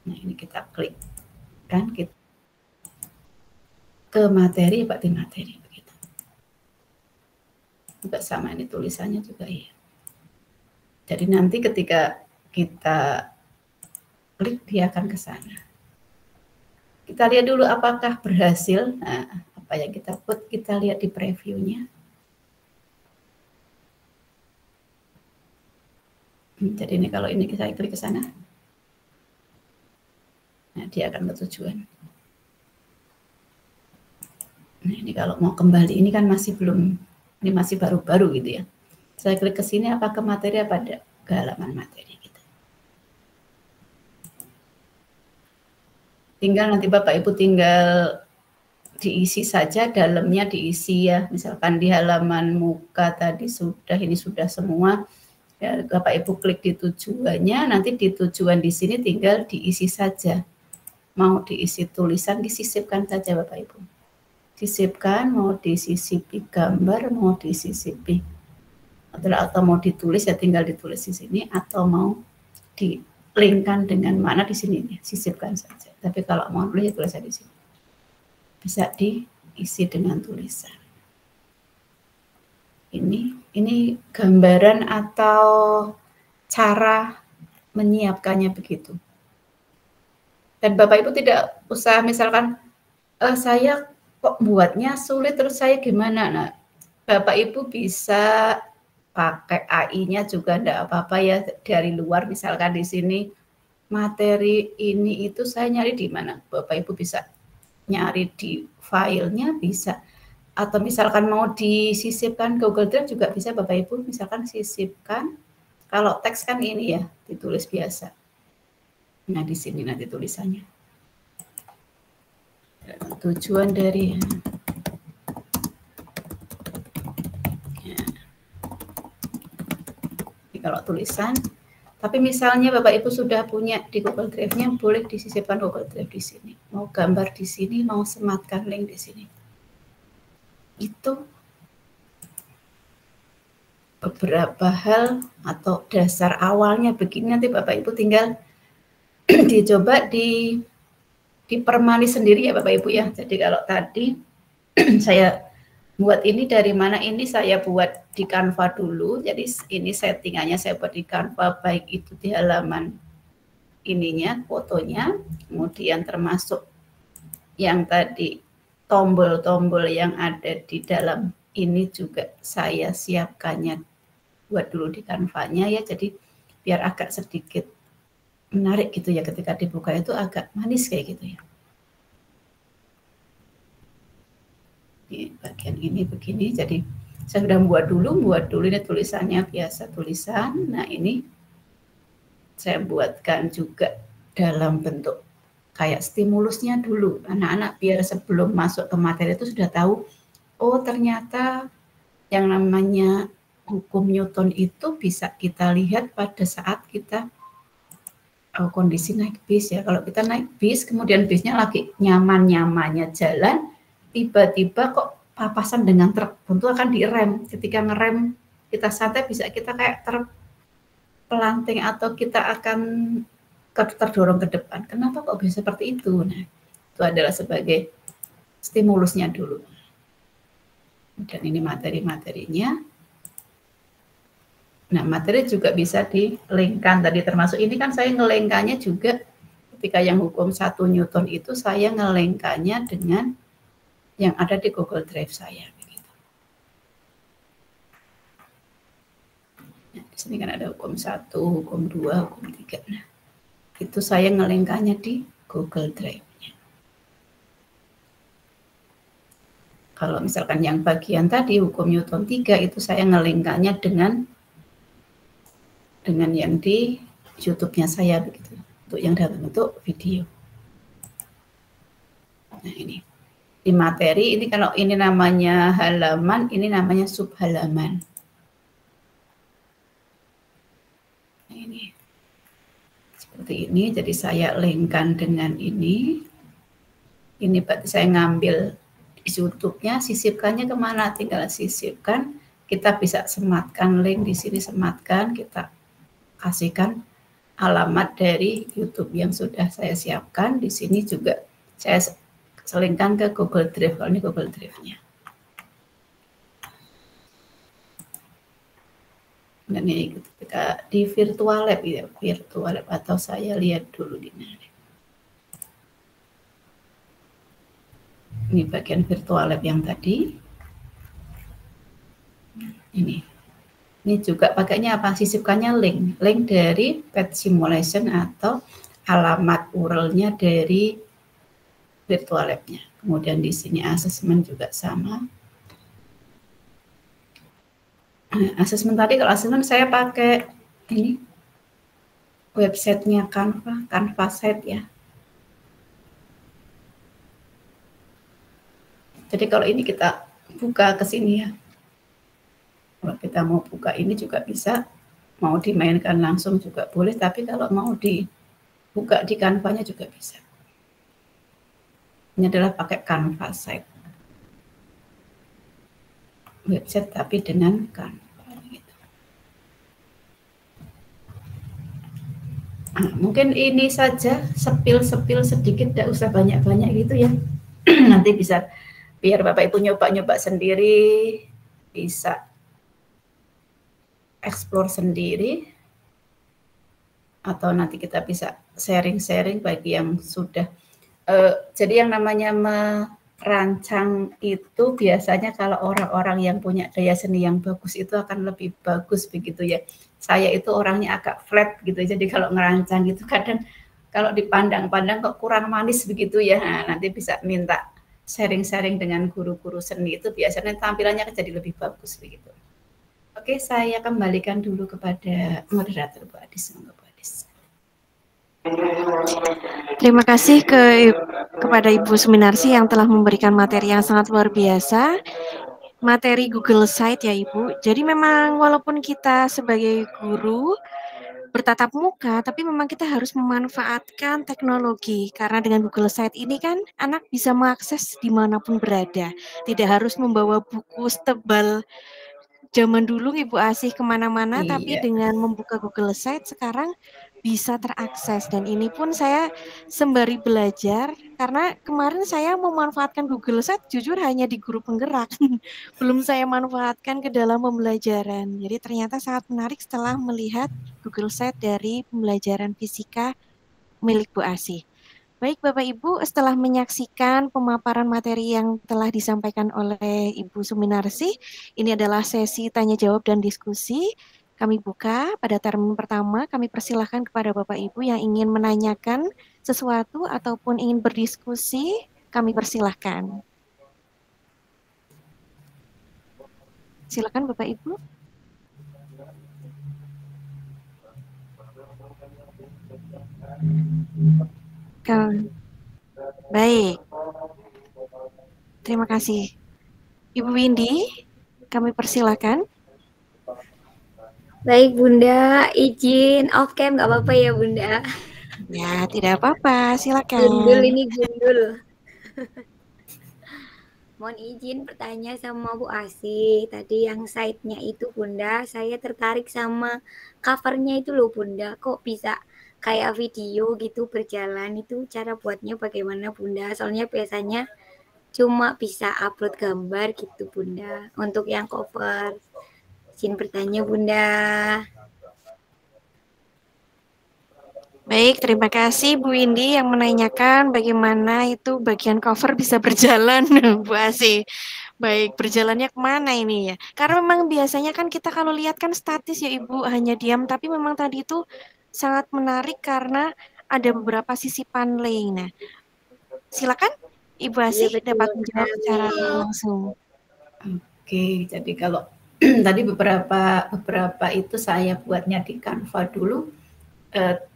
Nah, ini kita klik kan, kita ke materi, berarti materi begitu. Juga sama, ini tulisannya juga iya. Jadi nanti ketika kita klik dia akan ke sana. Kita lihat dulu apakah berhasil. Nah, apa yang kita buat kita lihat di previewnya. Jadi ini kalau ini saya klik ke sana. Nah, dia akan ke tujuan. Nah, ini kalau mau kembali, ini kan masih belum, ini masih baru-baru gitu ya. Saya klik ke sini, apa ke materi, apa ada ke halaman materi gitu. Tinggal nanti Bapak Ibu tinggal diisi saja, dalamnya diisi ya. Misalkan di halaman muka tadi sudah, ini sudah semua. Ya, Bapak Ibu klik di tujuannya, nanti di tujuan di sini tinggal diisi saja. Mau diisi tulisan, disisipkan saja Bapak Ibu. Disisipkan, mau disisipi gambar, mau disisipi atau mau ditulis ya tinggal ditulis di sini, atau mau di-linkkan dengan mana di sini ya, sisipkan saja. Tapi kalau mau tulis ya tulis di sini. Bisa diisi dengan tulisan. Ini gambaran atau cara menyiapkannya begitu. Dan Bapak Ibu tidak usah misalkan saya kok buatnya sulit terus saya gimana. Nah, Bapak Ibu bisa pakai AI-nya juga enggak apa-apa ya, dari luar. Misalkan di sini materi ini itu saya nyari di mana, Bapak Ibu bisa nyari di filenya bisa, atau misalkan mau disisipkan Google Drive juga bisa Bapak Ibu, misalkan sisipkan. Kalau teks kan ini ya ditulis biasa. Nah, di sini nanti tulisannya. Tujuan dari ya. Ini kalau tulisan, tapi misalnya Bapak Ibu sudah punya di Google Drive-nya, boleh disisipkan Google Drive di sini. Mau gambar di sini, mau sematkan link di sini. Itu beberapa hal atau dasar awalnya begini. Nanti Bapak Ibu tinggal dicoba dipermani sendiri ya Bapak Ibu ya. Jadi kalau tadi saya buat ini dari mana? Ini saya buat di Canva dulu. Jadi ini settingannya saya buat di Canva, baik itu di halaman ininya, fotonya, kemudian termasuk yang tadi tombol-tombol yang ada di dalam ini juga saya siapkannya buat dulu di Canva-nya ya. Jadi biar agak sedikit menarik gitu ya, ketika dibuka itu agak manis kayak gitu ya. Di bagian ini begini, jadi saya sudah buat dulu ini tulisannya biasa tulisan. Nah ini saya buatkan juga dalam bentuk kayak stimulusnya dulu, anak-anak biar sebelum masuk ke materi itu sudah tahu, oh ternyata yang namanya hukum Newton itu bisa kita lihat pada saat kita kondisi naik bis ya. Kalau kita naik bis, kemudian bisnya lagi nyaman-nyamannya jalan, tiba-tiba kok papasan dengan truk, tentu akan direm. Ketika ngerem kita santai, bisa kita kayak terpelanting atau kita akan terdorong ke depan. Kenapa kok bisa seperti itu? Nah, itu adalah sebagai stimulusnya dulu. Dan ini materi-materinya. Nah, materi juga bisa dilengkan tadi, termasuk ini kan saya ngelengkannya juga ketika yang hukum 1 Newton itu saya ngelengkannya dengan yang ada di Google Drive saya. Begitu. Nah, di sini kan ada hukum 1, hukum 2, hukum 3. Nah, itu saya ngelengkannya di Google Drive-nya. Kalau misalkan yang bagian tadi hukum Newton 3 itu saya ngelengkannya dengan yang di YouTube-nya saya begitu. Untuk yang dalam bentuk video. Nah, ini. Di materi ini kalau ini namanya halaman, ini namanya subhalaman. Nah, ini. Seperti ini, jadi saya linkkan dengan ini. Ini berarti saya ngambil di YouTube-nya, sisipkannya kemana? Tinggal sisipkan, kita bisa sematkan link di sini, sematkan, kita kasihkan alamat dari YouTube yang sudah saya siapkan. Di sini juga saya selingkan ke Google Drive, kalau ini Google Drive-nya. Dan ini ketika di virtual lab ya, virtual lab atau saya lihat dulu di mana. Ini bagian virtual lab yang tadi. Ini juga pakainya apa? Sisipkannya link dari Pet Simulation atau alamat URL-nya dari virtual lab-nya. Kemudian di sini asesmen juga sama. Nah, asesmen tadi, kalau asesmen saya pakai ini websitenya Canva site ya. Jadi kalau ini kita buka ke sini ya. Kalau kita mau buka ini juga bisa, mau dimainkan langsung juga boleh, tapi kalau mau dibuka di Canva-nya juga bisa. Ini adalah pakai Canva site. Website tapi dengan Canva. Gitu. Nah, mungkin ini saja, sepil-sepil sedikit, tidak usah banyak-banyak gitu ya. Nanti bisa, biar Bapak Ibu nyoba-nyoba sendiri, bisa explore sendiri, atau nanti kita bisa sharing-sharing bagi yang sudah. Jadi yang namanya merancang itu biasanya kalau orang-orang yang punya daya seni yang bagus itu akan lebih bagus begitu ya. Saya itu orangnya agak flat gitu, jadi kalau ngerancang gitu kadang kalau dipandang-pandang kok kurang manis begitu ya. Nah, nanti bisa minta sharing-sharing dengan guru-guru seni, itu biasanya tampilannya jadi lebih bagus begitu. Oke, saya kembalikan dulu kepada moderator Bu Adis. Bu Adis. Terima kasih kepada Ibu Suminarsi yang telah memberikan materi yang sangat luar biasa. Materi Google Site ya Ibu. Jadi memang walaupun kita sebagai guru bertatap muka, tapi memang kita harus memanfaatkan teknologi. Karena dengan Google Site ini kan anak bisa mengakses dimanapun berada. Tidak harus membawa buku tebal zaman dulu Ibu Asih kemana-mana, tapi dengan membuka Google Site sekarang bisa terakses. Dan ini pun saya sembari belajar, karena kemarin saya memanfaatkan Google Set jujur hanya di guru penggerak. Belum saya manfaatkan ke dalam pembelajaran. Jadi ternyata sangat menarik setelah melihat Google Set dari pembelajaran fisika milik Bu Asih. Baik Bapak Ibu, setelah menyaksikan pemaparan materi yang telah disampaikan oleh Ibu Suminarsi, ini adalah sesi tanya jawab dan diskusi. Kami buka pada term pertama, kami persilahkan kepada Bapak Ibu yang ingin menanyakan sesuatu ataupun ingin berdiskusi, kami persilahkan. Silakan Bapak Ibu. Baik, terima kasih. Ibu Windy, kami persilakan. Baik Bunda, izin off cam nggak apa-apa ya Bunda? Ya, tidak apa-apa, silakan. Gundul ini gundul. Mohon izin bertanya sama Bu Asih. Tadi yang site-nya itu Bunda, saya tertarik sama covernya itu loh Bunda. Kok bisa kayak video gitu berjalan, itu cara buatnya bagaimana Bunda? Soalnya biasanya cuma bisa upload gambar gitu Bunda. Untuk yang cover. Izin bertanya Bunda. Baik, terima kasih Bu Windy yang menanyakan bagaimana itu bagian cover bisa berjalan, Bu Asih. Baik, berjalannya kemana ini ya? Karena memang biasanya kan kita kalau lihat kan statis ya Ibu, hanya diam. Tapi memang tadi itu sangat menarik karena ada beberapa sisipan link. Nah, silakan Ibu Asih dapat menjawab secara langsung. Oke, jadi kalau tadi beberapa itu saya buatnya di Canva dulu.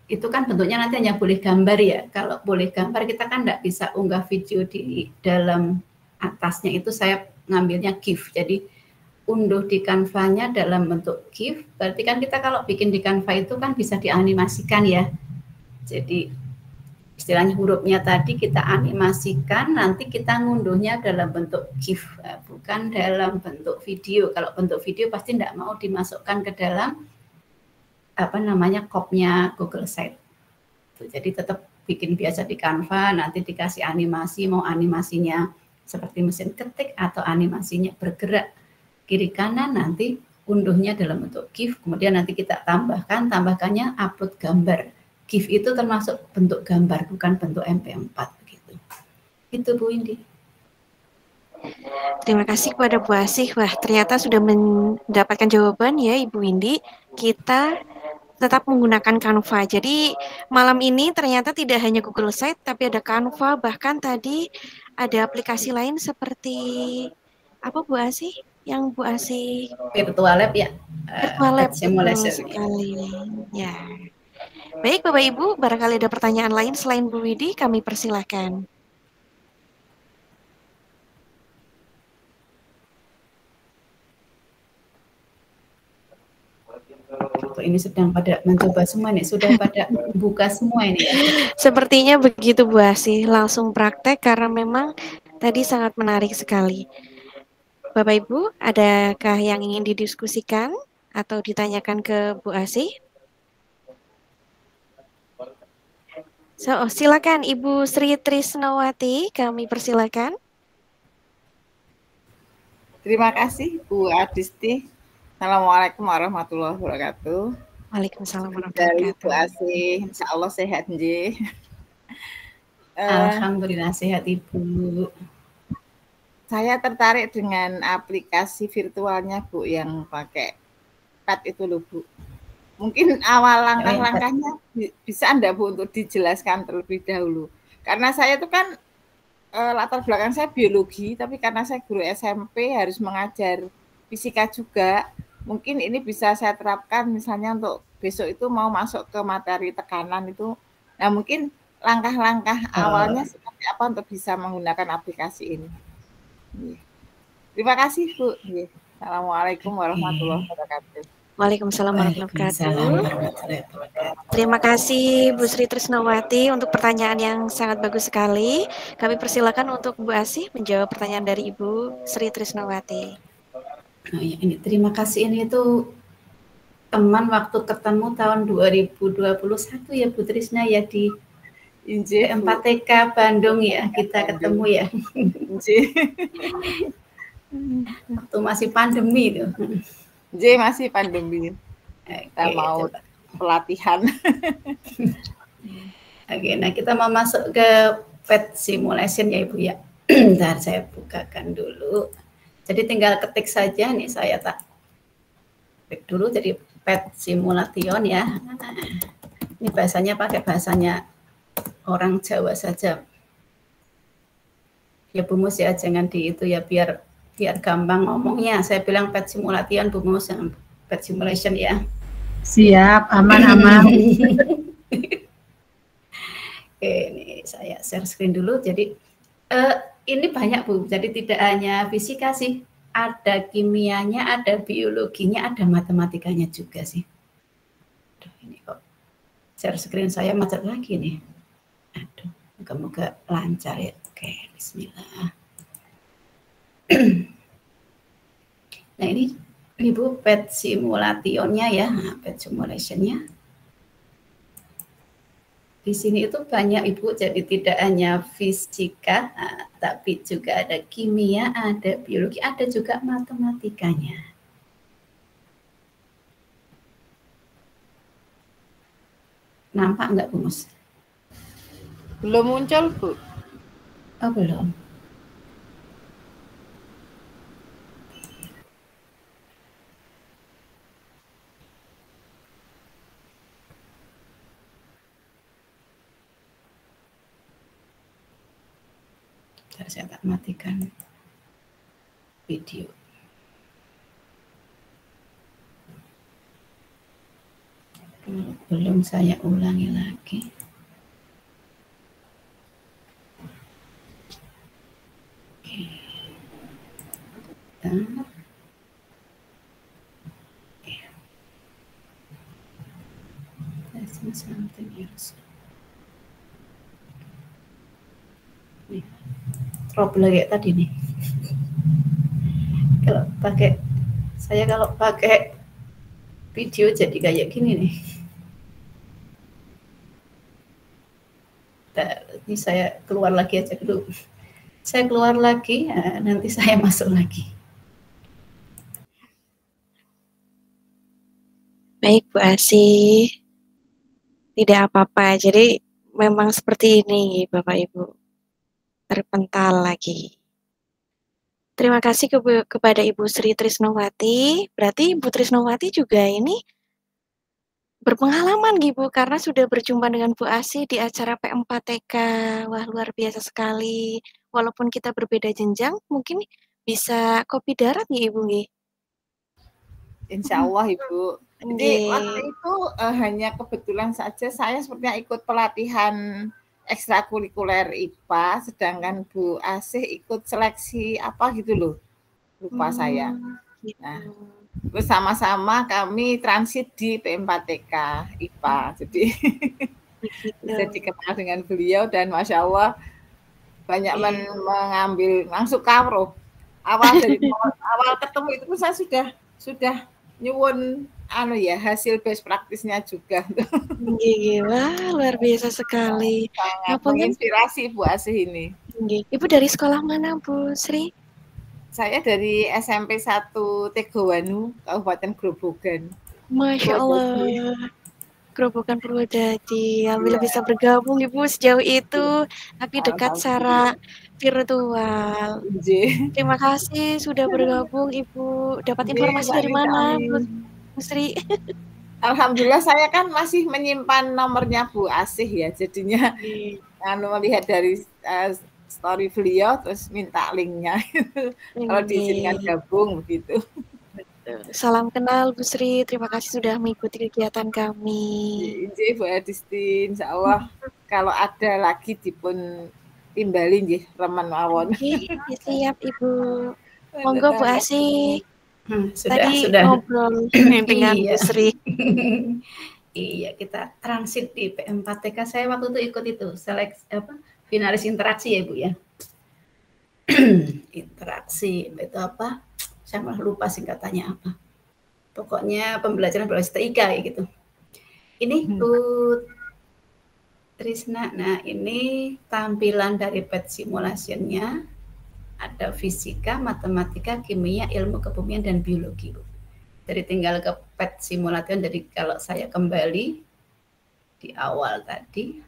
Itu kan bentuknya nanti hanya boleh gambar ya. Kalau boleh gambar kita kan nggak bisa unggah video di dalam atasnya, itu saya ngambilnya GIF. Jadi unduh di Canva-nya dalam bentuk GIF. Berarti kan kita kalau bikin di Canva itu kan bisa dianimasikan ya. Jadi istilahnya hurufnya tadi kita animasikan, nanti kita ngunduhnya dalam bentuk GIF, bukan dalam bentuk video. Kalau bentuk video pasti tidak mau dimasukkan ke dalam kopnya Google Site. Jadi tetap bikin biasa di Canva, nanti dikasih animasi, mau animasinya seperti mesin ketik atau animasinya bergerak kiri kanan, nanti unduhnya dalam bentuk GIF, kemudian nanti kita tambahkannya upload gambar. GIF itu termasuk bentuk gambar, bukan bentuk MP4 begitu. Itu Bu Windy. Terima kasih kepada Bu Asih. Wah, ternyata sudah mendapatkan jawaban ya Ibu Windy. Kita tetap menggunakan Canva. Jadi malam ini ternyata tidak hanya Google Site, tapi ada Canva, bahkan tadi ada aplikasi lain seperti apa Bu Asih? Yang Bu Asih? Virtual Lab ya. Virtual Lab sekali. Ya. Baik Bapak Ibu, barangkali ada pertanyaan lain selain Bu Windy, kami persilahkan. Ini sedang pada mencoba semua nih, sudah pada buka semua ini ya. Sepertinya begitu Bu Asih, langsung praktek karena memang tadi sangat menarik sekali. Bapak Ibu, adakah yang ingin didiskusikan atau ditanyakan ke Bu Asih? Silakan Ibu Sri Trisnawati, kami persilakan. Terima kasih Bu Adisti. Assalamualaikum warahmatullahi wabarakatuh. Waalaikumsalam warahmatullahi wabarakatuh. Dari Bu Asih, insya Allah sehat nji. Alhamdulillah sehat Ibu. Saya tertarik dengan aplikasi virtualnya Bu yang pakai pad itu loh Bu. Mungkin awal langkah-langkahnya bisa Anda Bu untuk dijelaskan terlebih dahulu. Karena saya itu kan latar belakang saya biologi, tapi karena saya guru SMP harus mengajar fisika juga. Mungkin ini bisa saya terapkan misalnya untuk besok itu mau masuk ke materi tekanan itu. Nah mungkin langkah-langkah awalnya seperti apa untuk bisa menggunakan aplikasi ini. Terima kasih Bu. Assalamualaikum warahmatullahi wabarakatuh. Waalaikumsalam warahmatullahi wabarakatuh. Terima kasih Bu Sri Trisnawati untuk pertanyaan yang sangat bagus sekali. Kami persilakan untuk Bu Asih menjawab pertanyaan dari Ibu Sri Trisnawati. Ini terima kasih, ini itu teman waktu ketemu tahun 2021 ya Bu Trisna ya di PMPTK Bandung ya, kita ketemu ya. Waktu masih pandemi itu. Masih pandemi. Kita mau coba. pelatihan. Oke, nah kita mau masuk ke PET simulation ya Ibu ya. Bentar saya bukakan dulu. Jadi tinggal ketik saja nih, saya tak ketik dulu jadi PET simulation ya. Ini bahasanya pakai bahasanya orang Jawa saja. Ya Bu Mus ya, jangan di itu ya, biar gampang ngomongnya. Saya bilang PET simulation, Bu Mus, PET simulation ya. Siap, aman-aman. Oke, ini saya share screen dulu. Jadi ini banyak Bu, jadi tidak hanya fisika sih, ada kimianya, ada biologinya, ada matematikanya juga sih. Aduh, ini kok share screen saya macet lagi nih. Aduh, moga-moga lancar ya. Oke, bismillah. Nah ini Bu PET simulationnya ya, PET simulationnya. Di sini itu banyak Ibu, jadi tidak hanya fisika, tapi juga ada kimia, ada biologi, ada juga matematikanya. Nampak nggak Bu Mus? Belum muncul Bu. Oh belum. Saya tak matikan video. Belum saya ulangi lagi. Oke. Something else. Nih, trouble kayak tadi nih. Kalau pakai video jadi kayak gini nih. Nah, ini saya keluar lagi aja dulu. Saya keluar lagi, nanti saya masuk lagi. Baik Bu Asih, tidak apa-apa. Jadi memang seperti ini Bapak Ibu, terpental lagi. Terima kasih kepada Ibu Sri Trisnowati. Berarti Ibu Trisnowati juga ini berpengalaman Ibu, karena sudah berjumpa dengan Bu Asih di acara P4TK. Wah, luar biasa sekali. Walaupun kita berbeda jenjang, mungkin bisa kopi darat nih Ibu. Insya Allah Ibu. Jadi waktu itu hanya kebetulan saja saya sepertinya ikut pelatihan ekstrakurikuler IPA, sedangkan Bu Asih ikut seleksi apa gitu loh, lupa saya. Nah, terus sama-sama kami transit di P4TK IPA, jadi bisa dikenal dengan beliau dan Masya Allah banyak mengambil langsung kawruh. Awal ketemu itu pun saya sudah nyuwun hasil best practice-nya juga. Wah, luar biasa sekali. Sangat menginspirasi Bu Asih ini. Ibu dari sekolah mana Bu Sri? Saya dari SMP 1 Tegowanu, Kabupaten Grobogan. Masya Allah. Grobogan Purwodadi. Alhamdulillah bisa bergabung Ibu sejauh itu, tapi dekat secara virtual. Terima kasih sudah bergabung Ibu. Dapat informasi dari mana Bu Sri? Alhamdulillah saya kan masih menyimpan nomornya Bu Asih ya, jadinya melihat dari story beliau terus minta linknya kalau diizinkan gabung begitu. Salam kenal Bu Sri, terima kasih sudah mengikuti kegiatan kami. Bu Adisti, insya Allah kalau ada lagi dipun timbali nggih remen mawon. Siap Ibu. Monggo Bu Asih. Sudah ngobrol dengan Bu Sri. Iya, kita transit di P4TK. Saya waktu itu ikut itu finalis interaksi ya Bu ya. Interaksi itu apa? Saya malah lupa singkatannya apa. pokoknya pembelajaran berbasis TIK kayak gitu. Ini Bu Trisna, nah ini tampilan dari PET simulationnya, ada fisika, matematika, kimia, ilmu kebumian, dan biologi. Jadi tinggal ke PET simulation, jadi kalau saya kembali di awal tadi,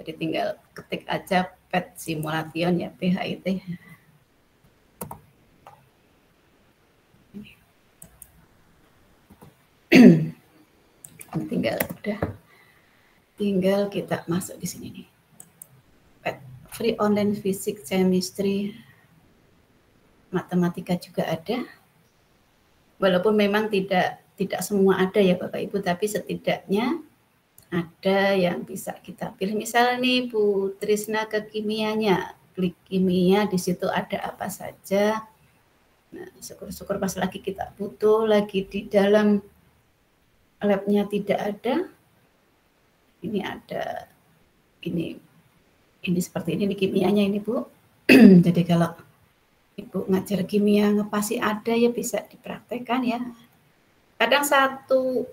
jadi tinggal ketik aja PET simulation ya, PHIT. Tinggal kita masuk di sini nih. PET, free online fisik, chemistry, matematika juga ada. Walaupun memang tidak semua ada ya Bapak Ibu, tapi setidaknya ada yang bisa kita pilih. Misalnya nih Bu Trisna ke kimianya, klik kimia, di situ ada apa saja. Nah, syukur-syukur pas lagi kita butuh, lagi di dalam labnya tidak ada. Ini ada, ini seperti ini kimianya ini Bu. Jadi kalau Ibu ngajar kimia pasti ada ya, bisa dipraktekkan ya. Kadang satu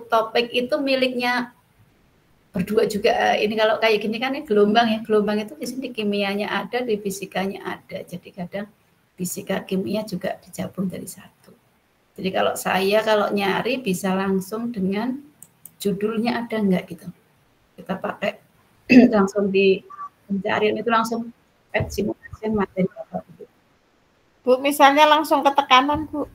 topik itu miliknya berdua juga. Ini kalau kayak gini kan ini gelombang ya. Gelombang itu di sini kimianya ada, di fisikanya ada. Jadi kadang fisika kimia juga digabung dari satu. Jadi kalau nyari bisa langsung dengan judulnya ada enggak gitu. Kita pakai langsung di pencarian itu langsung PET simulation materi apa gitu. Bu, misalnya langsung ke tekanan, Bu.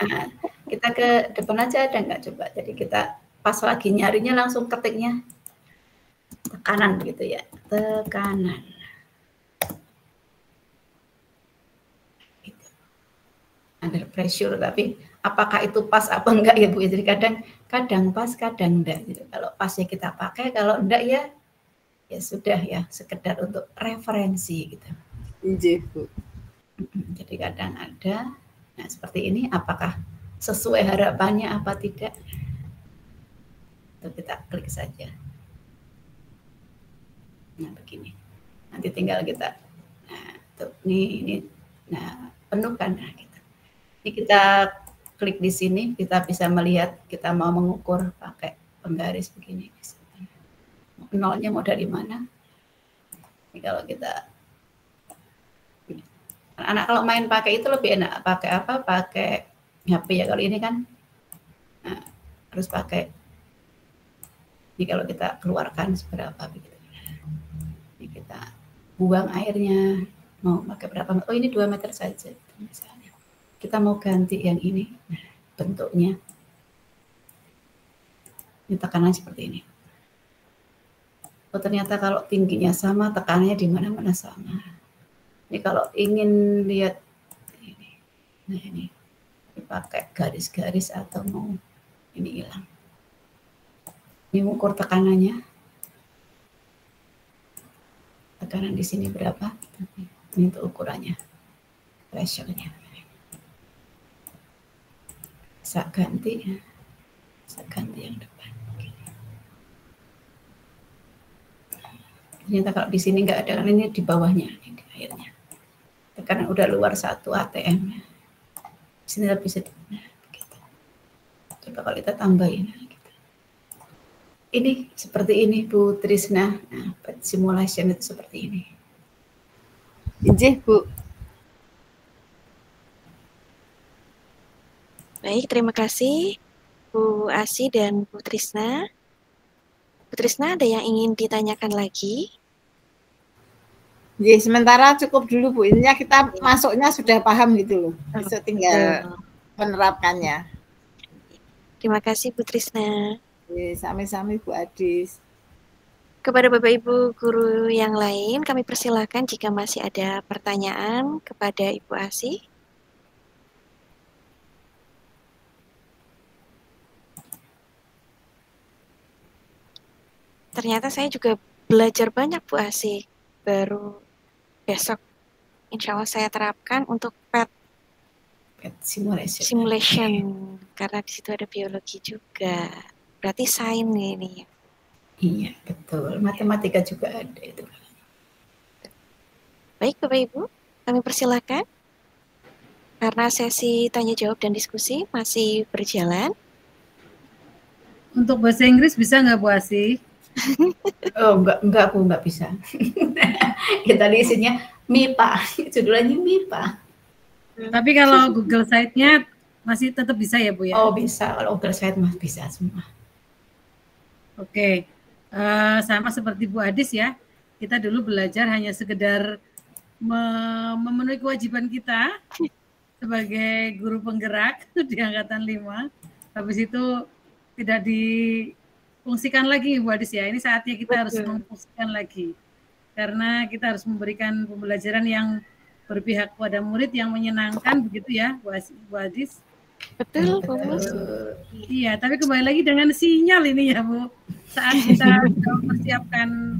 Nah, kita ke depan aja ada enggak coba. Jadi kita pas lagi nyarinya langsung ketiknya tekanan gitu ya. Tekanan. Under pressure, tapi apakah itu pas apa enggak ya Bu? Jadi kadang pas, kadang enggak gitu. Kalau pas ya kita pakai, kalau enggak ya sudah ya, sekedar untuk referensi gitu. Iya, Bu. Jadi kadang ada, nah seperti ini, apakah sesuai harapannya apa tidak? Itu kita klik saja. Nah begini, nanti tinggal kita, nah tuh, ini, nah penuh kan, nah gitu. Ini kita klik di sini, kita bisa melihat kita mau mengukur pakai penggaris begini. Nolnya mau dari mana? Ini kalau kita, anak kalau main pakai itu lebih enak. Pakai apa? Pakai HP ya. Kalau ini kan nah, harus pakai. Ini kalau kita keluarkan seberapa begitu. Ini kita buang airnya. Mau pakai berapa? Oh ini 2 meter saja misalnya. Kita mau ganti yang ini. Nah, bentuknya. Ini tekanan seperti ini. Oh ternyata kalau tingginya sama, tekanannya di mana-mana sama. Ini kalau ingin lihat ini, nah ini dipakai garis-garis atau mau ini hilang. Ini ukur tekanannya. Tekanan di sini berapa? Ini untuk ukurannya, pressure-nya. Bisa ganti yang depan. Ternyata kalau di sini nggak ada, kan ini di bawahnya, ini airnya. Karena udah luar 1 ATM. Di sini lebih sedikit. Nah, gitu. Coba kalau kita tambahin. Gitu. Ini seperti ini Bu Trisna. Nah, simulation itu seperti ini. Iya, Bu. Baik, terima kasih Bu Asi dan Bu Trisna. Bu Trisna, ada yang ingin ditanyakan lagi? Ya, sementara cukup dulu Bu. Intinya kita masuknya sudah paham gitu loh. Bisa tinggal menerapkannya. Terima kasih Bu Trisna. Ya, sami-sami Bu Adis. Kepada Bapak Ibu guru yang lain, kami persilakan jika masih ada pertanyaan kepada Ibu Asi. Ternyata saya juga belajar banyak Bu Asi. Baru besok insya Allah saya terapkan untuk PET simulation. Karena di situ ada biologi juga. Berarti sains ini. Iya, betul. Matematika juga ada itu. Baik Bapak Ibu, kami persilakan. Karena sesi tanya jawab dan diskusi masih berjalan. Untuk bahasa Inggris bisa nggak Bu Asih? Oh, enggak Bu, enggak bisa. Kita tadi isinya MIPA, judulnya MIPA. Tapi kalau Google Site-nya masih tetap bisa ya Bu ya? Oh bisa, kalau Google Site mah bisa semua. Oke, sama seperti Bu Adis ya, kita dulu belajar hanya sekedar memenuhi kewajiban kita sebagai guru penggerak di Angkatan 5. Habis itu tidak difungsikan lagi Bu Adis ya, ini saatnya kita harus memfungsikan lagi. Karena kita harus memberikan pembelajaran yang berpihak kepada murid yang menyenangkan, begitu ya Bu Adis? Betul, Bu Mus. Iya, tapi kembali lagi dengan sinyal ini ya Bu. Saat kita mempersiapkan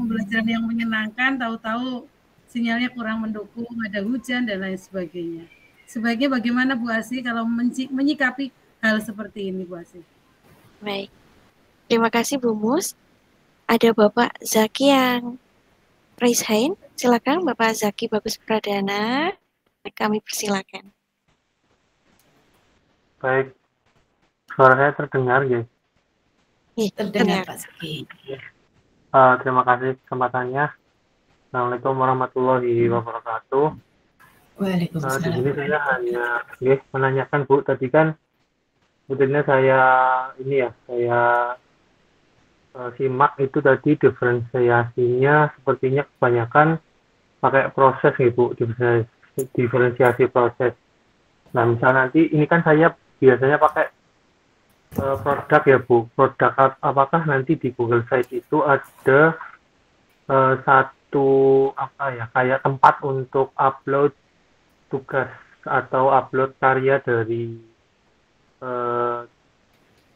pembelajaran yang menyenangkan, tahu-tahu sinyalnya kurang mendukung, ada hujan dan lain sebagainya. Sebaiknya bagaimana Bu Asih kalau menyikapi hal seperti ini Bu Asih? Baik, terima kasih Bu Mus. Ada Bapak Zaki yang raise hand. Silakan Bapak Zaki Bagus Pradana. Kami persilakan. Baik, suara saya terdengar ya? Terdengar Pak Zaki. Terima kasih kesempatannya. Assalamualaikum warahmatullahi wabarakatuh. Waalaikumsalam. Di sini saya hanya menanyakan Bu, tadi kan mungkinnya saya simak itu tadi diferensiasinya sepertinya kebanyakan pakai proses nih Bu, diferensiasi proses. Nah misal nanti ini kan saya biasanya pakai produk ya Bu, produk apakah nanti di Google Site itu ada kayak tempat untuk upload tugas atau upload karya dari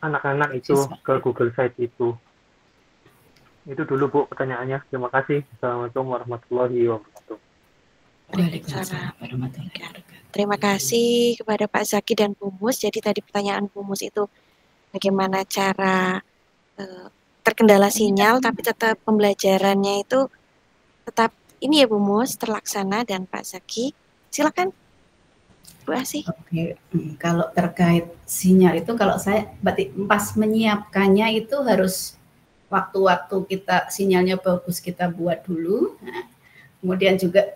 anak-anak itu ke Google Site itu. Itu dulu Bu pertanyaannya. Terima kasih. Assalamualaikum warahmatullahi wabarakatuh. Terima kasih kepada Pak Zaki dan Bu Mus. Jadi tadi pertanyaan Bu Mus itu bagaimana cara terkendala sinyal tapi tetap pembelajarannya itu tetap ini ya Bu Mus terlaksana, dan Pak Zaki silakan Bu Asih. Oke, kalau terkait sinyal itu kalau saya berarti pas menyiapkannya itu harus waktu-waktu kita sinyalnya bagus kita buat dulu. Nah, kemudian juga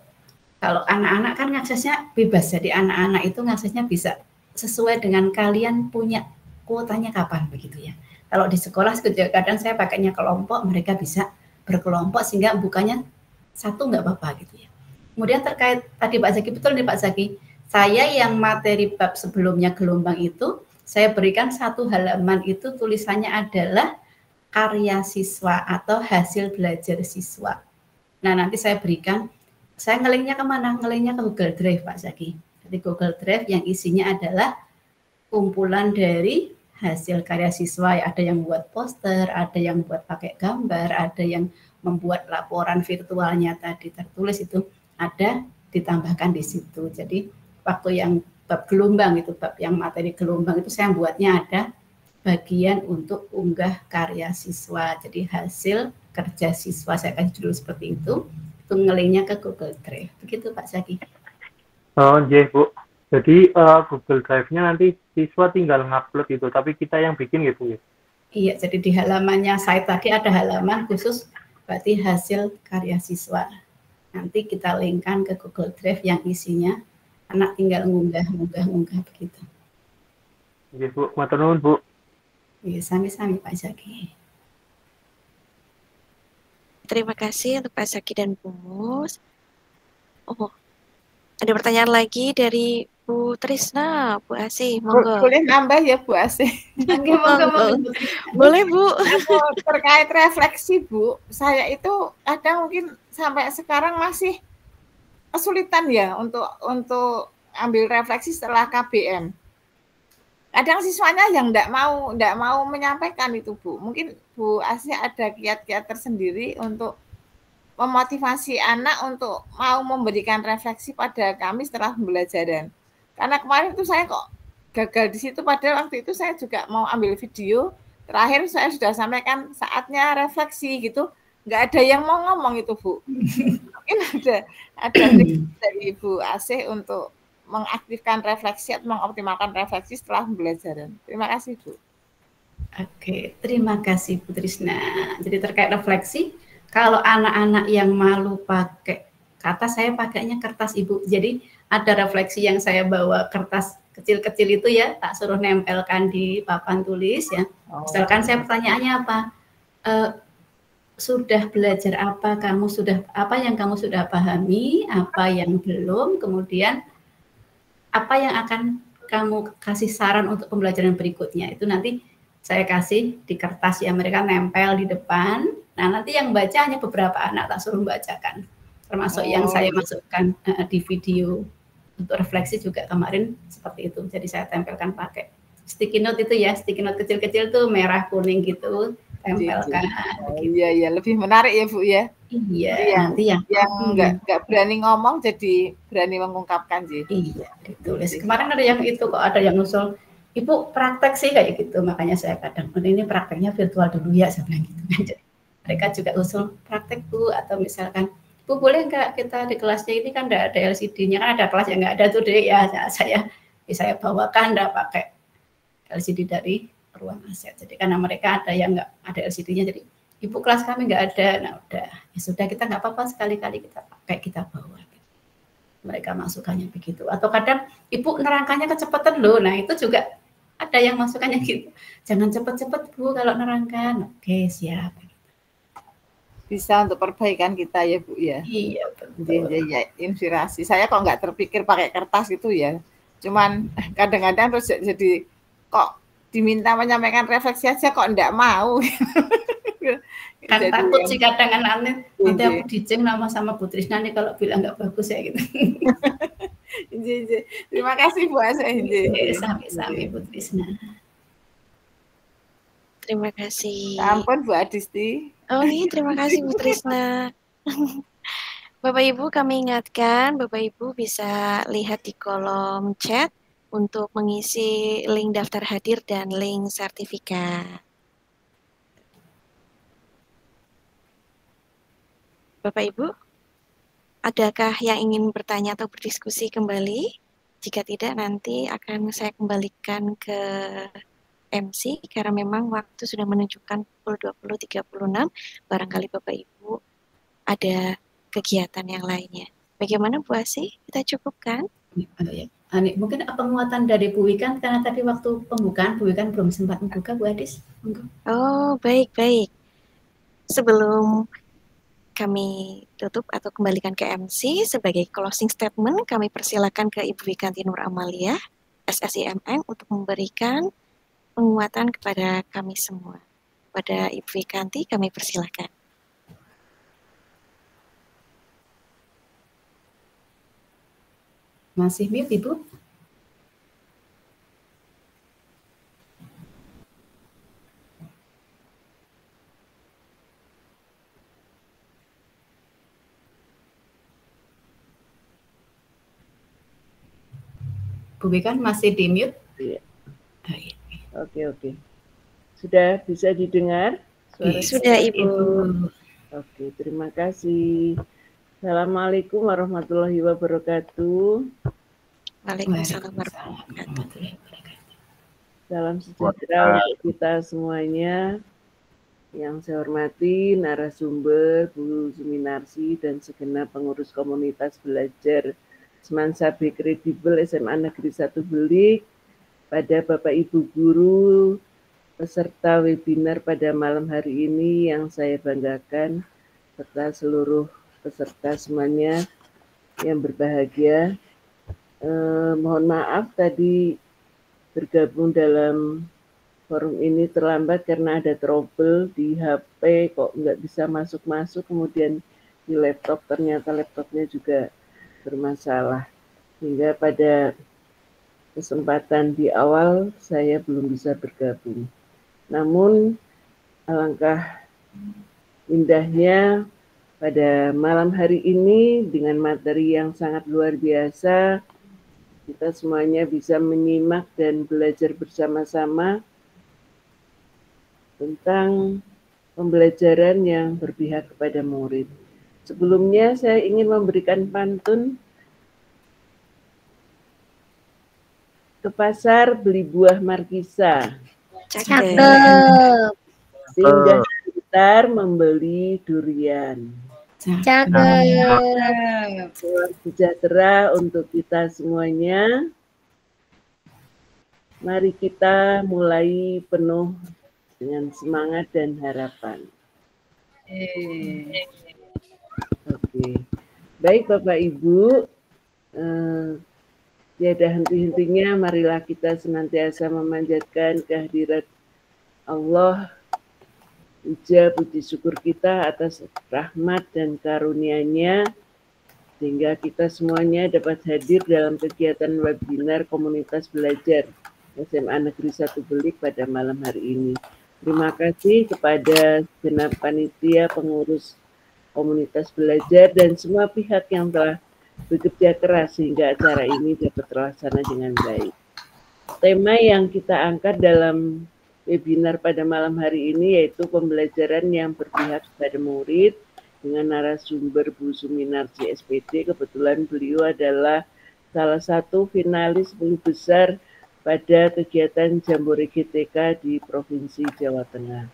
kalau anak-anak kan ngaksesnya bebas, jadi anak-anak itu ngaksesnya bisa sesuai dengan kalian punya kuotanya kapan begitu ya. Kalau di sekolah kadang saya pakainya kelompok, mereka bisa berkelompok sehingga bukannya satu nggak apa-apa gitu ya. Kemudian terkait tadi Pak Zaki, betul nih Pak Zaki, saya yang materi bab sebelumnya gelombang itu saya berikan satu halaman itu tulisannya adalah karya siswa atau hasil belajar siswa. Nah nanti saya berikan, saya ngelinknya kemana? Ngelinknya ke Google Drive Pak Zaki. Jadi Google Drive yang isinya adalah kumpulan dari hasil karya siswa. Ada yang buat poster, ada yang buat pakai gambar, ada yang membuat laporan virtualnya tadi tertulis itu ada ditambahkan di situ. Jadi waktu yang bab gelombang itu, bab yang materi gelombang itu saya buatnya ada bagian untuk unggah karya siswa. Jadi hasil kerja siswa saya kasih judul seperti itu ngelinknya ke Google Drive. Begitu Pak Zaki. Oh, iya Bu. Jadi Google Drive-nya nanti siswa tinggal ngupload itu, tapi kita yang bikin gitu ya? Iya, jadi di halamannya saya tadi ada halaman khusus berarti hasil karya siswa. Nanti kita linkkan ke Google Drive yang isinya anak tinggal ngunggah begitu. Iya Bu, matur nuwun Bu. Iya, sami-sami Pak Zaki. Terima kasih untuk Pak Zaki dan Bu Mus. Oh, ada pertanyaan lagi dari Bu Trisna, Bu Asih, monggo. Boleh nambah ya Bu Asih? Monggo. Boleh Bu. Terkait refleksi Bu, saya itu kadang mungkin sampai sekarang masih kesulitan ya untuk ambil refleksi setelah KBM. Kadang siswanya yang enggak mau menyampaikan itu Bu. Mungkin Bu Asih ada kiat-kiat tersendiri untuk memotivasi anak untuk mau memberikan refleksi pada kami setelah pembelajaran. Karena kemarin itu saya kok gagal di situ, padahal waktu itu saya juga mau ambil video. Terakhir saya sudah sampaikan saatnya refleksi gitu. Enggak ada yang mau ngomong itu Bu. Mungkin ada dari Bu Asih untuk mengaktifkan refleksi atau mengoptimalkan refleksi setelah pembelajaran. Terima kasih, Bu. Oke, terima kasih Bu Trisna. Jadi terkait refleksi, kalau anak-anak yang malu pakai kata, saya pakainya kertas Ibu. Jadi ada refleksi yang saya bawa kertas kecil-kecil itu ya, tak suruh nempelkan di papan tulis ya. Misalkan saya pertanyaannya apa? Sudah belajar apa? Apa yang kamu sudah pahami? Apa yang belum? Kemudian apa yang akan kamu kasih saran untuk pembelajaran berikutnya? Itu nanti saya kasih di kertas ya, mereka nempel di depan. Nah, nanti yang baca hanya beberapa anak, tak suruh bacakan. Termasuk yang saya masukkan di video untuk refleksi juga kemarin seperti itu. Jadi saya tempelkan pakai sticky note itu ya, sticky note kecil-kecil tuh merah kuning gitu, tempelkan. Iya, lebih menarik ya Bu ya. Iya, nanti yang nggak berani ngomong jadi berani mengungkapkan sih. Iya, ditulis. Kemarin ada yang itu kok, ada yang usul, Ibu praktek sih kayak gitu, makanya saya kadang ini prakteknya virtual dulu ya, saya bilang gitu. Jadi mereka juga usul praktek Bu, atau misalkan Bu boleh nggak kita di kelasnya ini kan nggak ada LCD-nya, kan ada kelas yang nggak ada tuh deh ya, saya bawakan nggak pakai LCD dari ruang aset. Jadi karena mereka ada yang nggak ada LCD-nya, jadi Ibu kelas kami nggak ada, nah udah ya sudah, kita nggak apa-apa sekali-kali kita pakai, kita bawa. Mereka masukannya begitu. Atau kadang Ibu nerangkannya kecepatan loh, nah itu juga ada yang masukannya gitu. Jangan cepat-cepat Bu kalau nerangkan. Oke, siap. Bisa untuk perbaikan kita ya Bu ya. Iya betul. Ya, inspirasi. Saya kok nggak terpikir pakai kertas itu ya. Cuman kadang-kadang terus jadi kok diminta menyampaikan refleksi aja kok enggak mau. Kan jadi takut sih kadang-kadang nanti aku dijeng sama Bu Trisna nih kalau bilang nggak bagus ya gitu. Terima kasih Bu Asa. Sampai Bu Trisna. Terima kasih. Ampun Bu Adisti. Oh iya, terima kasih Bu Trisna. Bapak Ibu, kami ingatkan Bapak Ibu bisa lihat di kolom chat untuk mengisi link daftar hadir dan link sertifikat. Bapak Ibu, adakah yang ingin bertanya atau berdiskusi kembali? Jika tidak, nanti akan saya kembalikan ke MC karena memang waktu sudah menunjukkan pukul 20.36. Barangkali Bapak Ibu ada kegiatan yang lainnya. Bagaimana Bu Asih? Kita cukupkan? Mungkin penguatan dari Bu Wikan, karena tadi waktu pembukaan Bu Wikan belum sempat membuka, Bu Adis. Oh, baik-baik. Sebelum kami tutup atau kembalikan ke MC sebagai closing statement, kami persilakan ke Ibu Wikanti Nur Amalia, SSIMM, untuk memberikan penguatan kepada kami semua. Pada Ibu Wikanti, kami persilakan. Masih mute, Ibu? Bu Wikan masih di mute? Iya. Oke. Sudah bisa didengar? Sudah Ibu. Oke, terima kasih. Assalamualaikum warahmatullahi wabarakatuh. Waalaikumsalam warahmatullahi wabarakatuh. Salam sejahtera untuk kita semuanya. Yang saya hormati narasumber, Bu Suminarsi, dan segenap pengurus komunitas belajar Semansabe Kredibel SMA Negeri 1 Belik, pada Bapak Ibu Guru, peserta webinar pada malam hari ini yang saya banggakan, serta seluruh peserta semuanya yang berbahagia. Mohon maaf tadi bergabung dalam forum ini terlambat karena ada trouble di HP, kok nggak bisa masuk-masuk, kemudian di laptop ternyata laptopnya juga bermasalah, hingga pada kesempatan di awal saya belum bisa bergabung. Namun alangkah indahnya pada malam hari ini dengan materi yang sangat luar biasa, kita semuanya bisa menyimak dan belajar bersama-sama tentang pembelajaran yang berpihak kepada murid. Sebelumnya saya ingin memberikan pantun ke pasar beli buah markisa. Cakep. Singgah sebentar membeli durian. Cakep. Salam sejahtera untuk kita semuanya. Mari kita mulai penuh dengan semangat dan harapan. Oke. Baik Bapak Ibu, tiada henti-hentinya marilah kita senantiasa memanjatkan kehadirat Allah, puja puji syukur kita atas rahmat dan karunia-Nya, sehingga kita semuanya dapat hadir dalam kegiatan webinar komunitas belajar SMA Negeri 1 Belik pada malam hari ini. Terima kasih kepada segenap panitia, pengurus komunitas belajar, dan semua pihak yang telah bekerja keras sehingga acara ini dapat terlaksana dengan baik. Tema yang kita angkat dalam webinar pada malam hari ini yaitu pembelajaran yang berpihak kepada murid dengan narasumber Bu Suminarsi SPD. Kebetulan beliau adalah salah satu finalis 10 besar pada kegiatan Jambore GTK di Provinsi Jawa Tengah.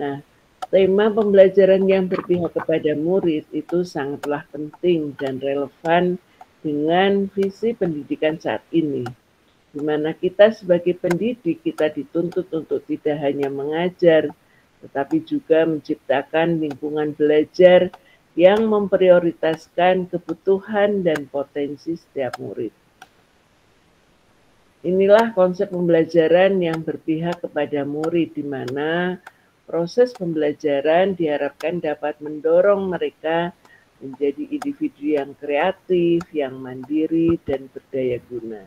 Nah, tema pembelajaran yang berpihak kepada murid itu sangatlah penting dan relevan dengan visi pendidikan saat ini, di mana kita sebagai pendidik kita dituntut untuk tidak hanya mengajar, tetapi juga menciptakan lingkungan belajar yang memprioritaskan kebutuhan dan potensi setiap murid. Inilah konsep pembelajaran yang berpihak kepada murid, di mana proses pembelajaran diharapkan dapat mendorong mereka menjadi individu yang kreatif, yang mandiri, dan berdaya guna.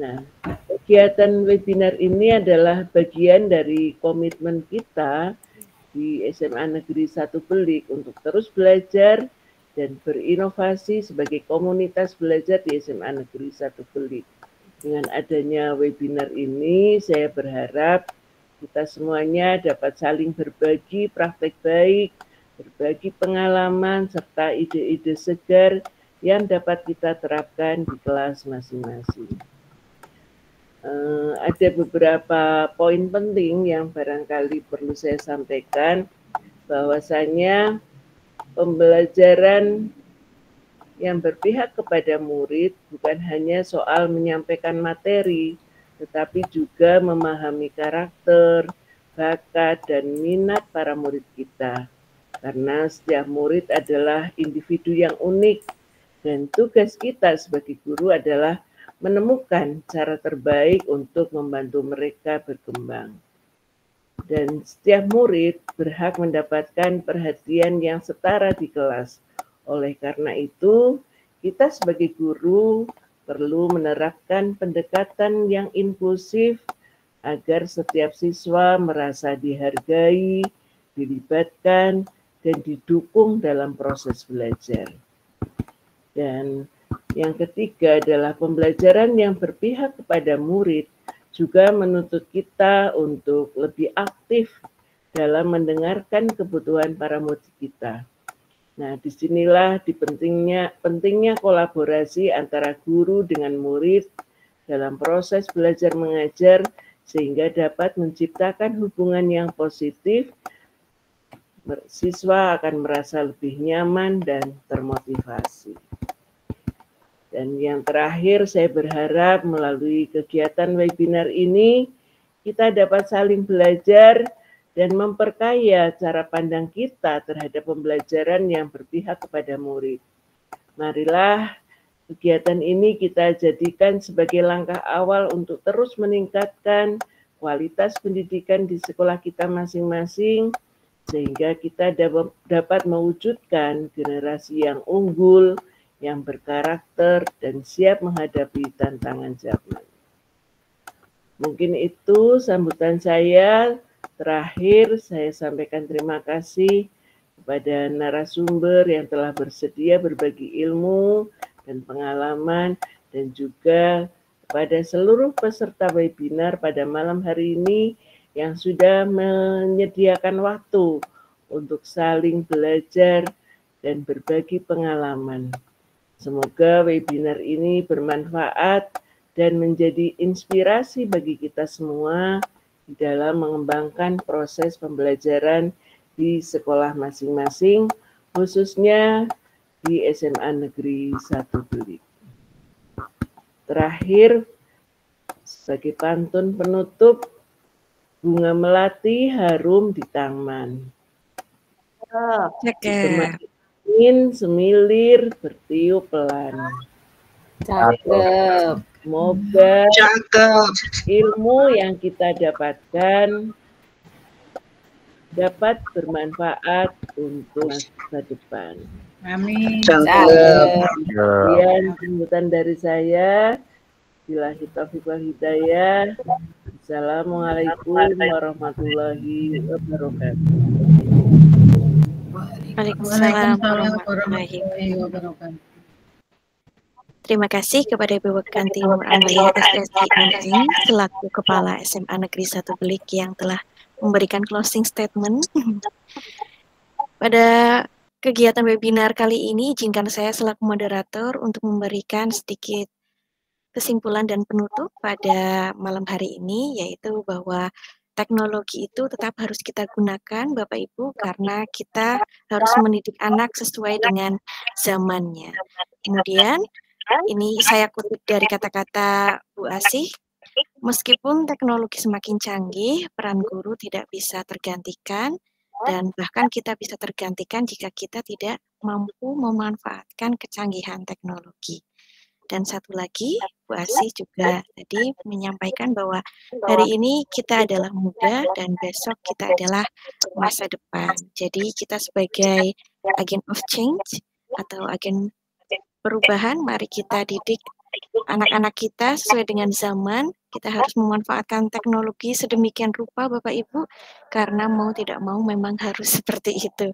Nah, kegiatan webinar ini adalah bagian dari komitmen kita di SMA Negeri 1 Belik untuk terus belajar dan berinovasi sebagai komunitas belajar di SMA Negeri 1 Belik. Dengan adanya webinar ini, saya berharap kita semuanya dapat saling berbagi praktek baik, berbagi pengalaman, serta ide-ide segar yang dapat kita terapkan di kelas masing-masing. Ada beberapa poin penting yang barangkali perlu saya sampaikan, bahwasanya pembelajaran yang berpihak kepada murid bukan hanya soal menyampaikan materi, tetapi juga memahami karakter, bakat, dan minat para murid kita. Karena setiap murid adalah individu yang unik, dan tugas kita sebagai guru adalah menemukan cara terbaik untuk membantu mereka berkembang. Dan setiap murid berhak mendapatkan perhatian yang setara di kelas. Oleh karena itu, kita sebagai guru perlu menerapkan pendekatan yang inklusif agar setiap siswa merasa dihargai, dilibatkan, dan didukung dalam proses belajar. Dan yang ketiga adalah pembelajaran yang berpihak kepada murid juga menuntut kita untuk lebih aktif dalam mendengarkan kebutuhan para murid kita. Nah, disinilah pentingnya kolaborasi antara guru dengan murid dalam proses belajar mengajar sehingga dapat menciptakan hubungan yang positif. Siswa akan merasa lebih nyaman dan termotivasi. Dan yang terakhir, saya berharap melalui kegiatan webinar ini kita dapat saling belajar dan memperkaya cara pandang kita terhadap pembelajaran yang berpihak kepada murid. Marilah kegiatan ini kita jadikan sebagai langkah awal untuk terus meningkatkan kualitas pendidikan di sekolah kita masing-masing, sehingga kita dapat mewujudkan generasi yang unggul, yang berkarakter, dan siap menghadapi tantangan zaman. Mungkin itu sambutan saya. Terakhir, saya sampaikan terima kasih kepada narasumber yang telah bersedia berbagi ilmu dan pengalaman, dan juga kepada seluruh peserta webinar pada malam hari ini yang sudah menyediakan waktu untuk saling belajar dan berbagi pengalaman. Semoga webinar ini bermanfaat dan menjadi inspirasi bagi kita semua di dalam mengembangkan proses pembelajaran di sekolah masing-masing, khususnya di SMA Negeri 1 Belik. Terakhir, sebagai pantun penutup, bunga melati harum di taman. Angin semilir bertiup pelan. Cakep. Semoga ilmu yang kita dapatkan dapat bermanfaat untuk masa depan. Amin. Kemudian sambutan dari saya, billahi taufiq wal hidayah. Assalamualaikum warahmatullahi wabarakatuh. Waalaikumsalam warahmatullahi wabarakatuh. Terima kasih kepada Ibu Kanti Nur Amalia SSI MN selaku Kepala SMA Negeri 1 Belik yang telah memberikan closing statement. Pada kegiatan webinar kali ini, izinkan saya selaku moderator untuk memberikan sedikit kesimpulan dan penutup pada malam hari ini, yaitu bahwa teknologi itu tetap harus kita gunakan, Bapak Ibu, karena kita harus mendidik anak sesuai dengan zamannya. Kemudian, ini saya kutip dari kata-kata Bu Asih, meskipun teknologi semakin canggih, peran guru tidak bisa tergantikan, dan bahkan kita bisa tergantikan jika kita tidak mampu memanfaatkan kecanggihan teknologi. Dan satu lagi, Bu Asih juga tadi menyampaikan bahwa hari ini kita adalah muda dan besok kita adalah masa depan. Jadi kita sebagai agent of change atau agen perubahan, mari kita didik anak-anak kita sesuai dengan zaman. Kita harus memanfaatkan teknologi sedemikian rupa, Bapak Ibu, karena mau tidak mau memang harus seperti itu.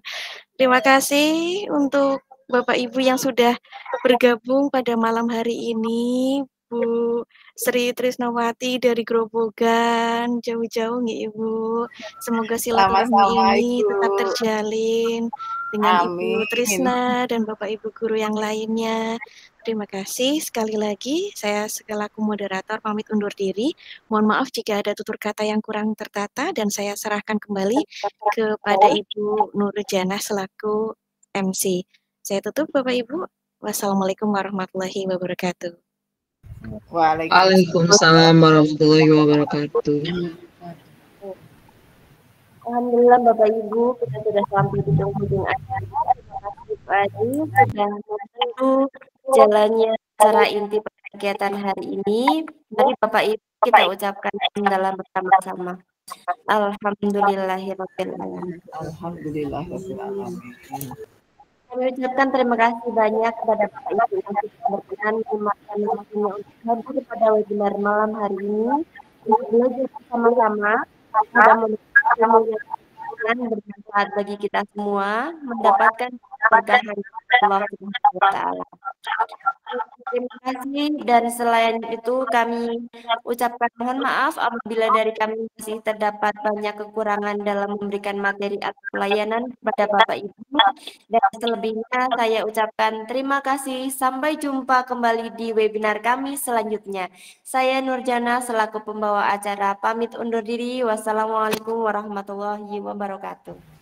Terima kasih untuk Bapak Ibu yang sudah bergabung pada malam hari ini. Bu Sri Trisnawati dari Grobogan, jauh-jauh nih Ibu. Semoga silaturahmi ini tetap terjalin dengan Ibu Trisna dan Bapak Ibu guru yang lainnya. Terima kasih sekali lagi. Saya selaku moderator pamit undur diri. Mohon maaf jika ada tutur kata yang kurang tertata dan saya serahkan kembali kepada Ibu Nurjana selaku MC. Saya tutup Bapak Ibu. Wassalamualaikum warahmatullahi wabarakatuh. Waalaikumsalam warahmatullahi wabarakatuh. Alhamdulillah Bapak Ibu, kita sudah sampai di penghujung acara. Terima kasih Pak Adi sudah membantu jalannya acara inti kegiatan hari ini. Mari Bapak Ibu kita ucapkan dalam bersama-sama. Alhamdulillahirabbil alamin. Alhamdulillahirabbil alamin. Kami ucapkan terima kasih banyak kepada Bapak Ibu yang sudah berkenan menyempatkan waktunya untuk hadir pada webinar malam hari ini untuk belajar bersama-sama. Mudah-mudahan bermanfaat bagi kita semua, mendapatkan keberkahan Allah Subhanahu wa Ta'ala. Terima kasih, dan selain itu kami ucapkan mohon maaf apabila dari kami masih terdapat banyak kekurangan dalam memberikan materi atau pelayanan kepada Bapak Ibu. Dan selebihnya saya ucapkan terima kasih. Sampai jumpa kembali di webinar kami selanjutnya. Saya Nurjana selaku pembawa acara pamit undur diri. Wassalamualaikum warahmatullahi wabarakatuh.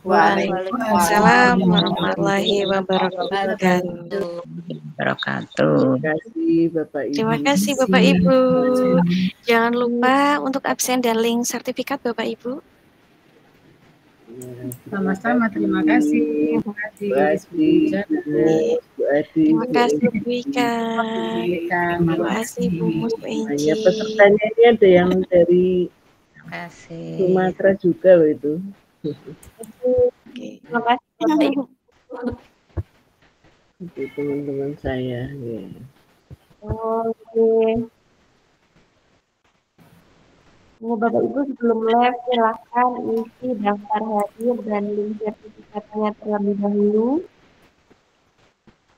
Waalaikumsalam warahmatullahi wabarakatuh. Terima kasih Bapak Ibu. Jangan lupa untuk absen dan link sertifikat Bapak Ibu. Sama-sama, terima kasih. Terima kasih Bu Ika. Terima kasih Bu Muspenci. Pesertanya ini ada yang dari Sumatera juga loh itu. Terima kasih Bapak Ibu. Itu teman-teman saya. Ya. Oke. Bapak Ibu sebelum live silahkan isi daftar hadir dan link sertifikatnya terlebih dahulu.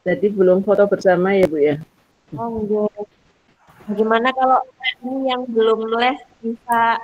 Tadi belum foto bersama ya Bu ya? Oh enggak. Bagaimana kalau ini yang belum live bisa